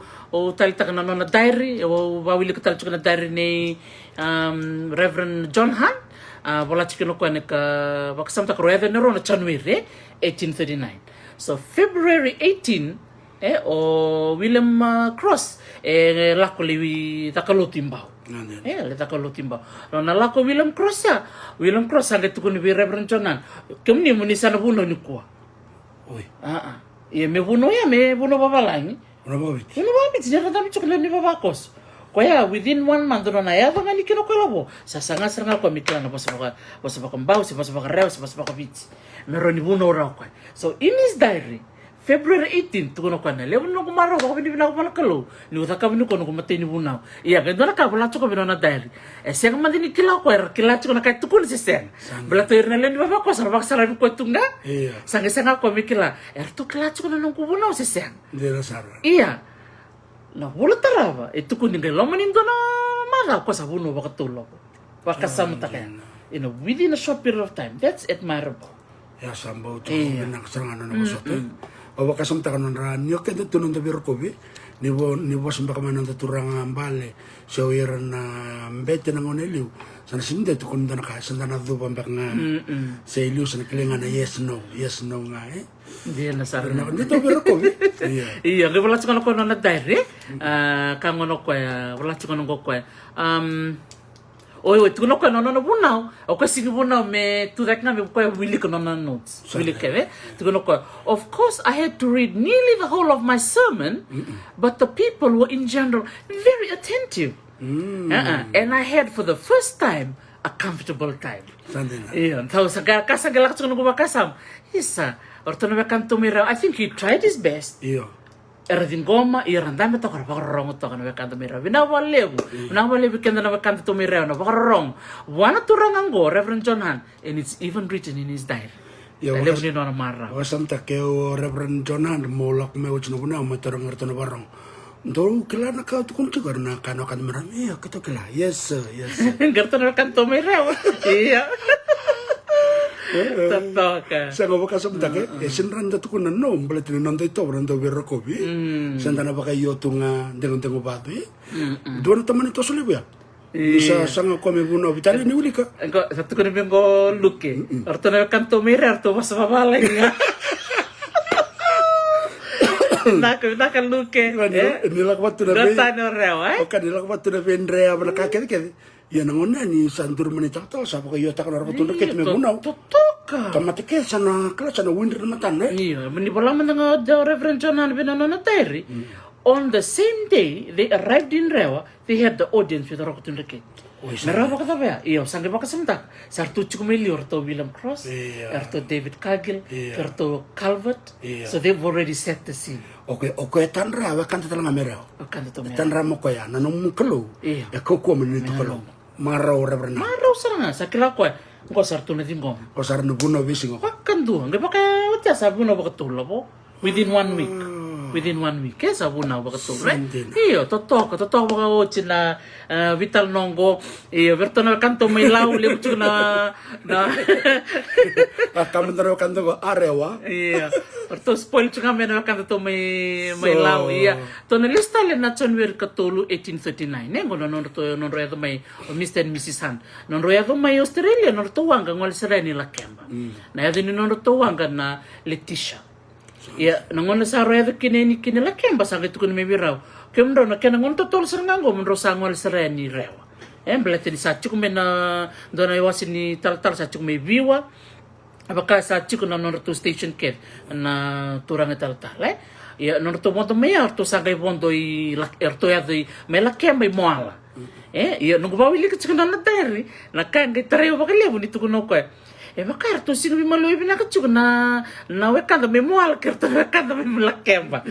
talita ka na diary o wawili ka talita na diary ni Reverend John Han. Wala chikino ko ka bakasamta ka roya na ron na January 1839. So February 18 o William Cross lakuli takalutimbaw. Le takalutimbaw. No nalako William Cross hanggang tukun ni Reverend John Han. Kami ni sana buno ni kuwa. Oy. Me buno babalani. Buno babit. Diyan na dami chukla ni babakos. Kaya within 1 month na ya ba ngani kinokalabo. Sasanga ko mikla na basa baka mbaw, basa baka rew, basa baka bits. Meron ni buno raw ko. So in his diary February 18 tukono kana lewo no kumaro ko bini bina ko malakalo ni uta ka bini ko no kumate ni bunaw iya ganda na ka bala ko bino na diary se ka mandi ni kila ko kila ko na ka tukun si sen bala to irna len baba ko sarba sarabi ko tunga iya sanga ko mikila to kila ko na no kubunaw si sen dira sarwa iya Na wala tarava. Itu kuning kay loman indo na mara ko sa buno bakatulo. Wakasam ta kaya. Within a short period of time. That's admirable. Ya sambo to nak serangan na masote. O wakasam ta kanon ran yo kaya tunong da birkobi. Ni bo samba kamana da turanga ambale. So iran na mbete na ngoneliu. Sana sinde to kun dana ka sanda na do bambak nga. Sa iliu sana kilenga na yes no nga Dia na sa na dito birkobi. Iya, kaya wala tsaka ko na dahil kangono ko wala tsaka ko oi tu no ko no bunau o ko sigi bunau me tu dak na me ko wili ko no notes wili keve tu no ko of course I had to read nearly the whole of my sermon but the people were in general very attentive and I had for the first time a comfortable time iya tahu kasagala ko no bakasam isa ortono kanto mira I think he tried his best iya era dingoma ia randame to kara rongo to kana kanto mira bina walebu kenda na kanto to mira na rong wana turangango Reverend John Han and it's even written in his diary lebu ni no mara wasanta ke o Reverend John Han molak me o chino buna ma torong ortono barong do kila na ka tukun chigar na kano kan mira iya kito kila yes gerto na kanto mira iya Tatoka. Sa nga baka sabda ke, sinran da tukun no, balit ni nanday to, rando birkobi. Sanda na baka yoto nga dengon bato Dua na taman ito sa libo ya. Sa sanga kome buno vitali ni uli ka. Engko satu ko nang ko luke. Arto na kanto mira arto mas babalay nga. Naka luke. Nilak watu na be. Datano rewa. O kanilak watu na be Andrea bala kakete. Ya nangona ni sandur menitata sa baka yota kana rapatun ket me bunaw. Totoka. Kamatike sana kala sana winter matan Iya, meni palaman nga the Reverend John Han binano na teri. On the same day they arrived in Rewa, they had the audience with Rakutun Reke. Meraba kata ba? Iyo, sangge baka samtak. Sartu Chukumeli orto William Cross, orto David Cargill, orto Calvert. So they've already set the scene. Okay, tanra wa kanta talang amera. Kanta to mera. Tanra mo ko ya nanong kelo. Iya. Ya ko menito kelo. Maraw Reverend. Maraw saranga sa kila ko. Ngo sartu na dingom. O sar no buno bising ko. Kandu, nge baka utya sabu na baka tulo po. Within 1 week. Within 1 week. Kaya sabu na baka tulo. Iyo, totoo baka ochi na vital nongo. Iyo, berto na kanto may law. Libo chuk na. Kamu taro kanto ko arewa. Iya. Berto spoil chuk kami na kanto to may law. Iya. To na lista le na January katulu 1839. Nengo na non roya to may Mr. and Mrs. Han. Non roya to may Australia. Non to wanga ngwal sereni la kemba. Na yadin non to wanga na Letitia. Ya, nangon sa roya kini la kemba sa gitu kun mebiraw. Kemdo na kenangon to tol serangango menro sangwal sereni rewa. Belete di sacu kumena dona iwasin ni tal sacu mebiwa. Apakah sacu kuna non to station care na turang tal. Ya non to moto meya to sagai bondo i erto ya di mela kemba moala. Ya nunggu bawili kecikuna na teri. Na kanga tareo bakalebu ni tukuno ko. Baka erto sing bimaloi bina kecuk na wekanda memoal kerto wekanda melakemba.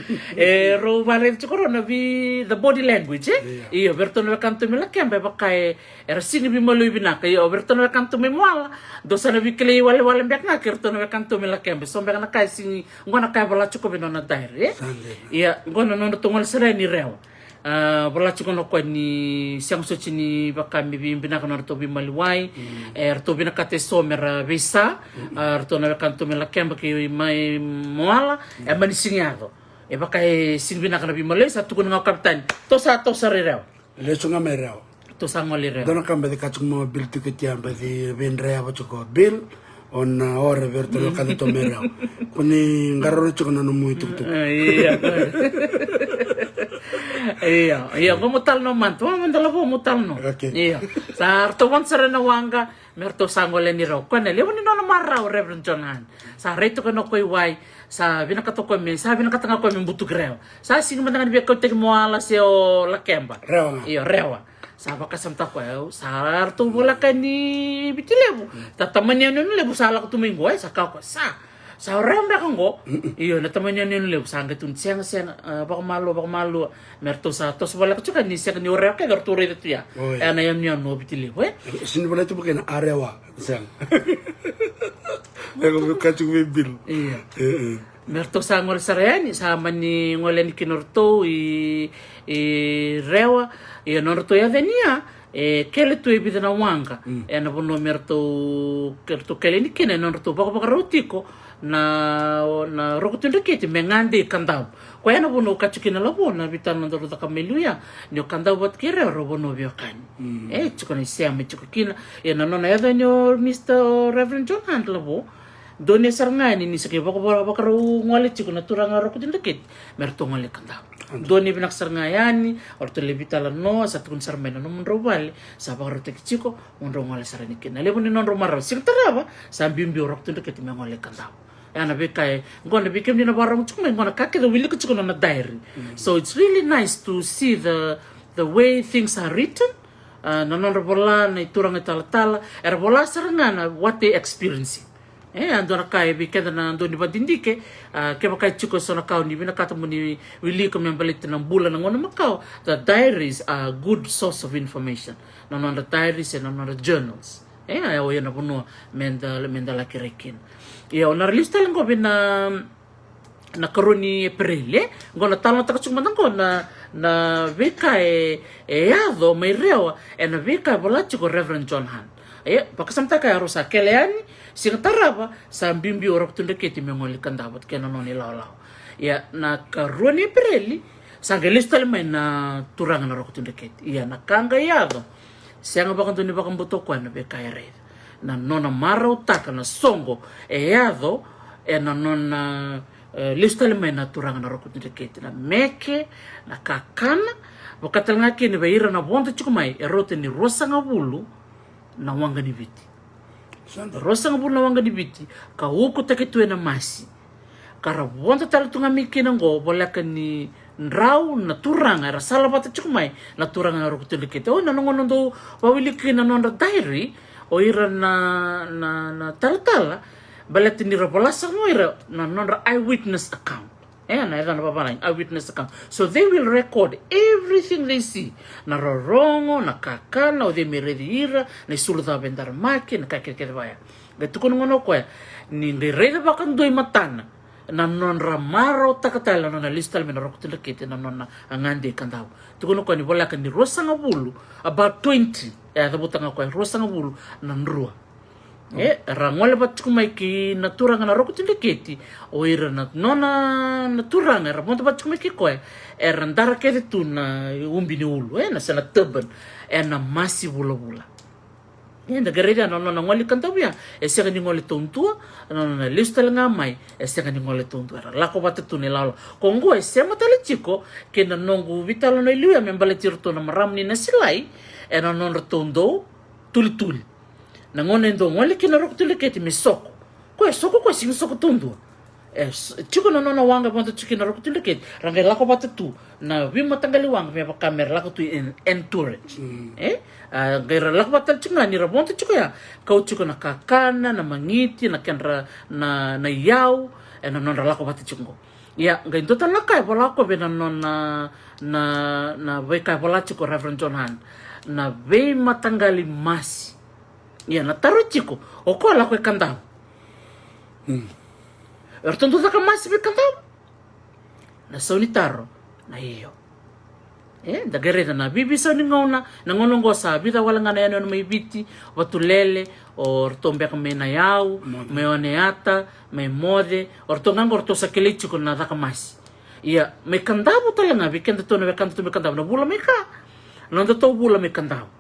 Ro vale chukoro na bi the body language Iyo berto wekanda melakemba baka era sing bimaloi bina kayo berto wekanda memoal dosa na bikle wale mbek na kerto wekanda melakemba so mbek na kai sing ngona kai bala chuko bino na daire. Iya ngona no tungol sereni rew. Bala chuko no ko ni siang sochi ni baka mi bina kana to bi maliwai to bina kate somera visa to na kanto mela kemba ki mai moala mani singado baka sing bina kana bi malai satu kun ngau kapten to sa rew Le sunga merao. to sa ngoli rew Dona kamba de kachung mo bil tiket ya ba di vendrea ba chuko bil on ore verto lo kanto merao. Kuni ngaro chuko na no muito. Iya, mutal no man. Tuwa mandala po mutal no. Iya. Sa artuwan sa renawanga, merto sangole ni ro. Kone lewo ni no marraw Reverend John Han. Sa reto ko no koy way sa binakato ko mi, sa binakatanga ko mi butu greo. Sa sing mandangan biya ko tek moala se o lakemba. Rewa. Iya, rewa. Sa bakasamta ko sa artu wala ka ni bitilebu. Tataman yan lebu sa ala ko tumingo ay sa ka ko sa ramba kango iyo natamanya ni lew sangga tun siang baka malu merto sa tos wala ko chuka ni siang ni ore ka garture itu ya ana yam ni no bitili we Sini wala tu bukan arewa sang. Lego kachung bil. Iya Merto sa ngol sarayani sama ni ngole ni kinorto rewa i norto ya venia kele tu ebida na wanga na bono merto kele ni kene norto baka rotiko na rokutunda kete mengande kandau ko yana bono kachukina labona bitana ndo ta kameluya ni kandau bat kere robono biokani chukona siame chukina na nona ya venyo Mr. Reverend John Hunt labo doni sarngani ni sakay baka ngole chiko naturanga rokutunda kete merto ngole kandau doni binak sarngayani orto lebitala no sa tukun sarmena no monrobale sa baka rotek chiko monro ngole sarani kena lebo ni non romaro sirtaraba sa bimbi rokutunda kete ngole kandau ana bekai ngona bikem dina barang chukme ngona kake the wili kuchukona na diary so it's really nice to see the way things are written na non robola na iturang tala era bola sarangana what they experiencing andona kai bikenda na andoni badindike ke bakai chuko sona kau ni bina kata muni wili ko membalit ng bulan ng ngona makau the diaries are a good source of information na non the diaries and non the journals ayo yana puno menda la kirekin na lista lang ko na karuni April ngona tala taka chuma ko na veka yado may rewa na veka bola chiko Reverend John Hunt pakasamta kaya rosa keleani singataraba sa bimbi orok tundeketi mengoli kandabat kena noni law na karuni April sa lista lang na turangan orok tundeketi na kanga yado siya nga bakang tuni bakang buto kwa na veka red na nona mara utaka na songo yado na nona lista lima na turanga na rokut ndekete na meke na kakana wakatal nga kini baira na bonto chukumai erote ni rosa nga bulu na wanga ni biti rosa nga bulu na wanga ni biti ka uko taketue na masi kara bonto tala tunga miki na ngo bolaka ni nrau na turanga era sala bata chukumai na turanga na rokut ndekete na nongondo wawiliki na nonda diary o ira na tala balat ni rapolasa mo ira na eyewitness account na ira na papalay eyewitness account so they will record everything they see na rorongo na kakana o de meredira na isulta bendar maki na kakirkede baya gatukon ngono ko ni ndireda bakan doy matana na non ramaro takatala na lista na rokutunda kete na non angande kandao tukono ko ni bola kan ni rosa ngabulu about 20 tabutanga ko rosa ngabulu na nrua rangole bat kumai ki naturanga na rokutunda kete o ira na nona naturanga ramonta bat kumai ki ko randara kete tu na umbi ni ulu na sana turban na masi bula na gareda no ngoli kantabia sega ni ngoli tontua na lista nga mai sega ni ngoli tontua la ko batu ni lalo kongo sema tale chiko ke na nongu vitalo no iluya membale tirto na maramni na silai na non rotondo tuli na ngone ndo ngoli ke na rokutule keti misoko ko soko ko sing soko tondu chiko no wanga bonto chiki na rokutule keti ranga la ko batu na wima tangali wanga me kamera la ko tu entourage gaira lakbatal chiko ni rabonto chiko ya kau chiko na kakana na mangiti na kenra na yau na non la ko batu chiko ngai ndotan la kai bola ko be na non na we kai bola chiko Reverend John Hunt na ve matangali masi na taro chiko o ko la ko kandao ertondo ka masi be kandao na sonitaro na iyo da gereda na bibi so ni ngona na ngono ngo sa bida wala ngana yano no biti watulele or tombe ka mena yau me oneata me mode or to ngangor to sakele chiko na daka masi me kandabo talanga bikenda to no me kandabo na bula me ka no to bula me kandabo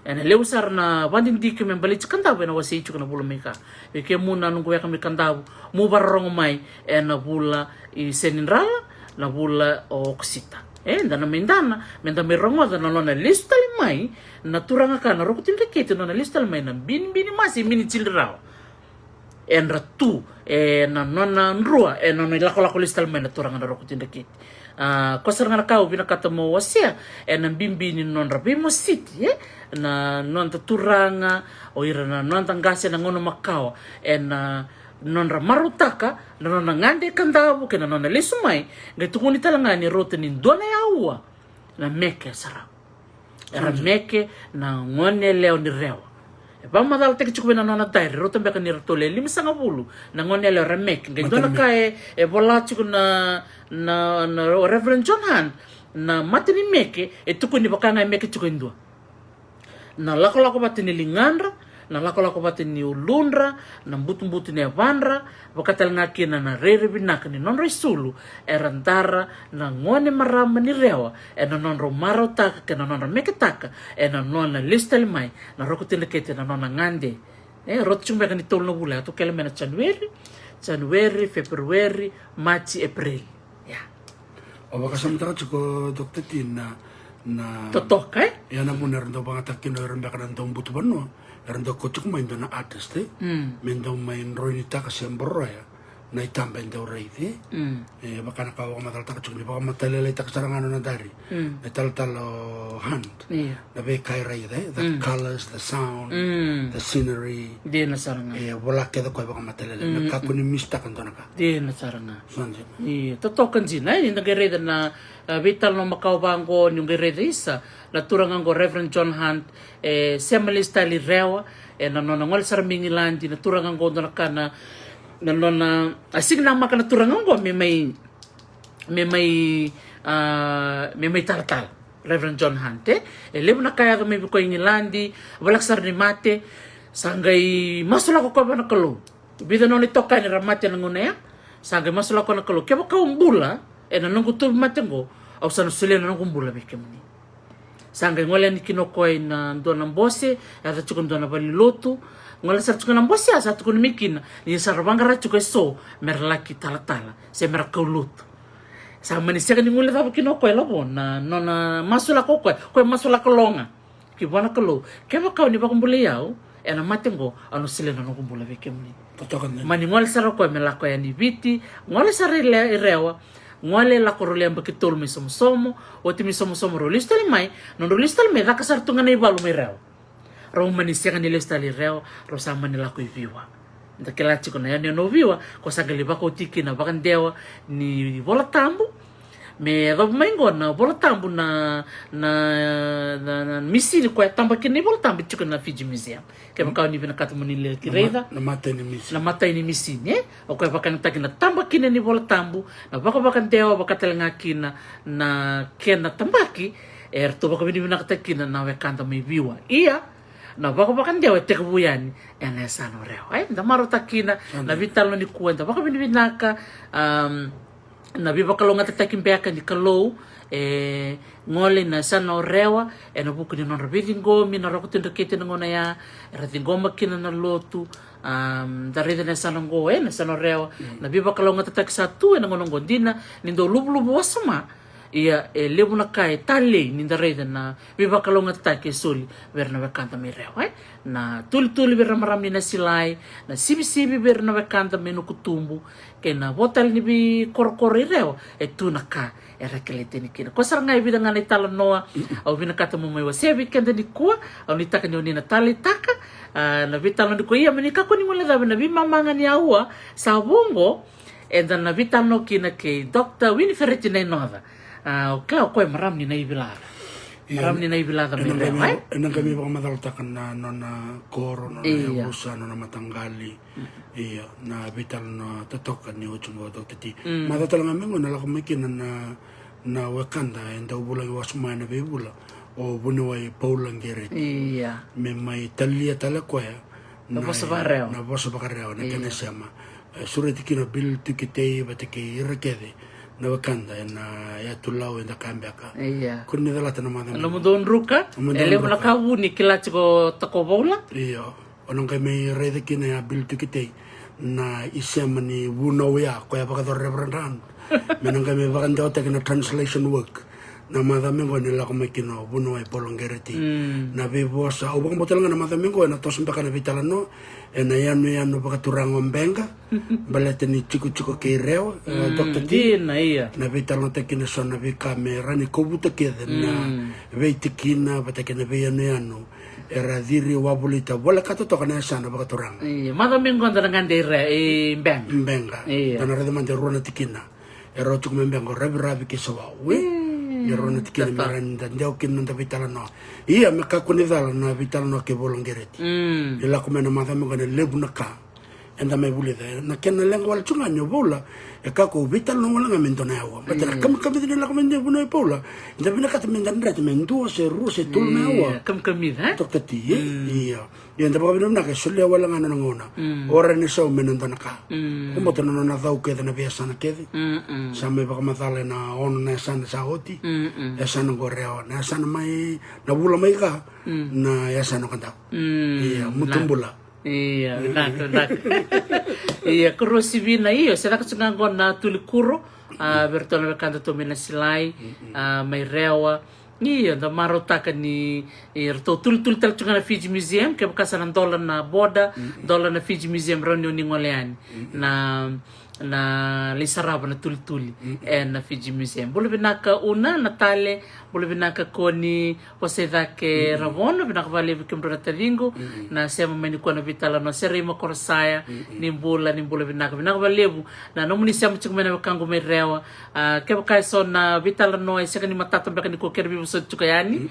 leusar na banding dike me bali kandabo na wasi chiko na bula me ka ke muna nungu ya me kandabo mu barrong mai na bula I seninrala na bula o oksita dana mendana merongo da na lista mai na turanga ka na rokutin kete na lista mai na bini masi mini chilrao ratu na nona nrua na lako lista mai na turanga na rokutin kete ko saranga ka bina kata mo wasia na bimbini non rabimo city na non turanga o ira na non tangase na ngono makao na non marutaka na non ngande kandabu ke na non lesumai ngetukuni talanga ni rote ni dona yaua na meke sara era meke na ngone leo ni rewa ba madal tek chukwe na nona tairi roto mbeka ni ratole 50 na ngone le remek ngai dona kai bola chuku na Reverend John Hunt na matini meke tukuni bakanga meke chuku indua na lako batini lingandra na lako batini ulundra na mbutu ne vandra bakatal ngakina na rere binaka ni non resulu erantara na ngone marama ni rewa na non romaro taka ke na non meke taka na non lista mai na rokutile kete na non ngande rot chumbe kan tol no bula to kelmena January, February, March, April ya o baka samtaka chuko Dr. Tin na totok ya na muna rendo bangatakin na rendo kan ndo mbutu bano rendo ko chuk main na artist mendo main roini taka sembro ya na itamba ndo reide baka na kawa matal taka chuk ni baka matalele taka sarangano na dari na talo hand na be kai reide the colors, the sound, the scenery dia na saranga wala kedo ko baka matalele na kakuni mista kan tonaka dia na saranga sanje totokan jina ni nagereda na vital no makau bango ni ngereda isa na turangan go Reverend John Hunt semalista li rewa na nona ngol sarmingilandi na turangan go na kana na nona asig na makana turangan go me may tartal Reverend John Hunt lebu na kaya me ko ingilandi balak sar ni mate sangai masula ko ba na kalo bida no ni toka ni ramate na ngone sangai masula ko na kalo keba ka umbula na nungu tu matengo au sana sule na nungu umbula beke muni sangai ngole ni kinokoi na ndona mbose ata chukun ndona balilotu ngole sa chukun mbose asa tukun mikina ni sarabangara chukai so merlaki talatala se merkaulutu sa manisya ni ngule taba kinokoi labo na nona masula ko ko masula kolonga ki bona kalo keba ka ni bakumbule yao na matengo anu sile na nungu umbula beke muni mani ngole sara ko melako ya ni biti ngole sara rewa ngole la korole amba kitol mi somo o ti mi somo rolista li mai non rolista me da kasar tunga nei balu me reo ro mani sia ni lista li reo ro sa mani la ko viwa nda kela chiko na ya no viwa ko sa gali ba ko tiki na ba kandewa ni bola tambu me do mengo na bola tambu na misili ko tamba ke ni bola tambu chiko na Fiji Museum ke ba ka ni bina katu mani le kireda na mata ni misi o ko ba kan takina tamba kina ni bola tambu na ba ko ba kan dewa ba katelanga kina na kena tambaki to ba ko bina katakina na we kanta me viwa iya na ba ko ba kan dewa te kubuyani ena sano reo da maro takina na vitalo ni kuenta ba ko bina ka na biba kalau ngata takim beaka ni kalau ngole na sana rewa na buku ni non rabidingo mi na rakutin rekete ngona ya ratingo makina na lotu darida na sana ngo na sana rewa na biba kalau ngata tak satu na ngono gondina nindo lubu wasama ia lebu na kai tale ni darida na biba kalau ngata tak soli verna bekanta mi rewa na tuli ber maramni na silai na sibi ber na bekanta menu kutumbu kena botal ni bi korkori reo tu na ka kelete ni kina ko saranga ibida ngani talo noa au bina kata mo mai wasebi kenda ni kuwa au ni taka ni na tali taka na vitalo ni ko ia menika ko ni mole da na bi mamanga ni aua sa bongo na vitalo kina ke Dr. Winifred ni nova o ka ko maramni na ibilada maramni na ibilada me reo kami ba madal takan na nona koro na usa na matanggali iya na vital na tatokan ni uchungo Dr. T madatal nga mengo na lakumikin na wakanda enda ubula wasuma na bebula o bunuway paulang geret iya me may talia talakwaya na bosa barreo na kanesama surati kina bil tukitei batike irakede na wakanda na ya tulau enda kambaka iya kunni dalata na madam no mudon ruka ele mula kawu ni kila chiko takobola iya onong kami rede kina ya bil tukitei na isema ni wuno ya ko ya baka reverend menang kami bakan daw na translation work na madami ko nila ko makino wuno ay polongereti na bibosa ubang botol nga na madami ko na tos baka na vitalano na yano baka turang ombenga balete ni chico ke reo Dr. T na iya na vitalano tekina so na vi kamera ni kobuta kede na veitikina batakina yano era diri wabulita wala katoto kana sana baka turang madami ko ndana ngande mbenga dana rede mande rona tikina era tu mbenga rabi ke sawa we Yarona tikini maran dan jauh kin nanda vitala no. Iya meka kunidala na vitala no ke bolong gereti. Ila kumena mata mo kana lebu na ka. Enda me bule na kena lengo wal chunga nyo bola. E kako vitala no wala ngamento na awa. Batara kam dine la kumende buno e bola. Enda bina kata mendan rete mendu se ru se tul na awa. Kam kamida. Tokati iya. Iya enda baka bina ka sulle wala ngana ngona. Ora ni so menanda na ka. Kumbo tana na dau ke na biasa na ke. Sampai baka matale na ono na sana sa hoti. Ya sana goreo na sana mai na bula mai ka na ya sana kanta. Iya mutumbula. Iya, nak. Iya, kuro si Vina iyo, sila kasungango na tulikuro, bertolong berkanta to minasilay, may rewa. Iya, da marotaka ni to tul tal chunga na Fiji Museum, kaya baka sa ng dola na boda, dola na Fiji Museum ron yung ningolean na lisaraba na tuli-tuli na Fiji Museum. Bolo binaka una Natale, bolo binaka koni Jose Ravono, binaka vale vikimdo na taringo na sema mani kwa na vitala na serema korasaya nimbula binaka valebu na nomuni sema chukumena wakangu merewa keba kaiso na vitala no iseka ni matata mbeka ni kokera bibu so chukayani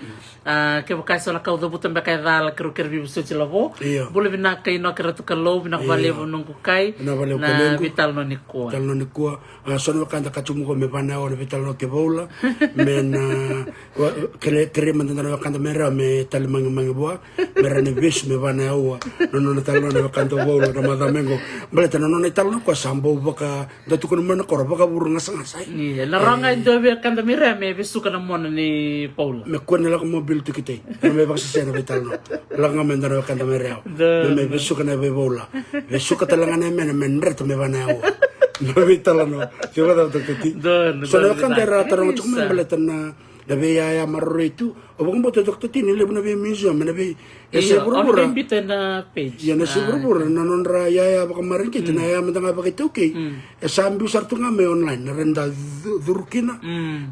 keba kaiso na kaudo buta mbeka dala kero bibu so chilavo bolo binaka ino keratuka lo binaka valebu nungu kai na vitala no nikua vitala no nikua sono wakanda kachumuko mebana o vitala no kebola men kere mandana wakanda mera me tal mangi boa mera ne vis me bana ua no tal no wakanda bola na madamengo baleta no tal no kwa sambo baka datu kono mena kor baka burunga sangasai ni la ranga ndo wakanda mera me visuka na mona ni Paula me kone la mobil tikite me baka sena vital no la ngamenda wakanda mera me visuka na bola visuka talanga na mena menret me bana ua no vital no coba datu kiti so wakanda rata no chuma baleta na Nabi ya marore itu, obang boto dokter tini lebu nabi museum, nabi iya, orang invite na page. Ya nasi berburu, nanon raya apa kemarin kita naya mentang apa kita oke, sambil sartu ngame online, renda durkina,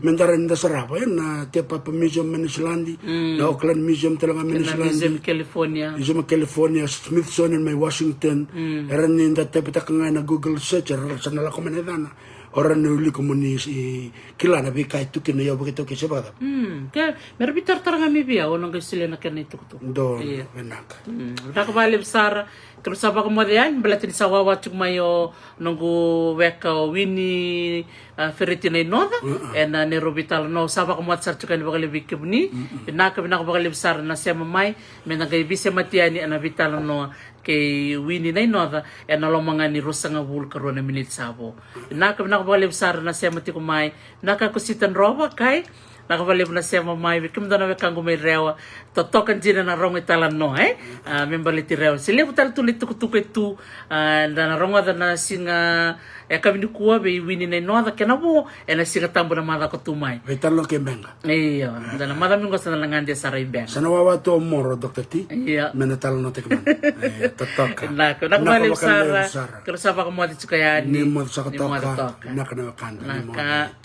mentar renda serapa ya, na tiap apa museum Menesilandi, na Oakland Museum telang Menesilandi, Museum California, Smithsonian, Washington, renda inda tiap kita kengai na Google search, sana lah komen edana. Orang nuli komunis kila na bika itu kena ya begitu ke sebab. Ke merbi tartaranga mi bia ono gesile na kena itu tu. Do benak. Tak balik besar kalau sabak kemudian belatin sawawa cuk mayo nunggu weka wini feritina inoda ena ne robital no sabak kemudian sar cukan bakal lebih kebni benak bakal lebih besar na sema mai menagai bisa matiani ana vital no kay wini na inoda ena lo mga ni rosanga wul karona minit sabo benak bakal lebih besar na sema ti kumai nakakusitan roba kay nakabalib na siya mamay bikim do na wekang gumay rewa totokan jina na rong italan no membaliti rewa sila butal tulit tukutukoy tu na ronga da na singa kami kuwa be wini na no da kenabo na singa tambo na mada ko tumay vital lo ke benga iyo da na mada mingo sa nalangan dia saray benga sana wawa to moro dokter ti iya menatal no tekman totokan nakabalib sara kalau sabak mo di chukaya ni mo sa toka nakana kanda naka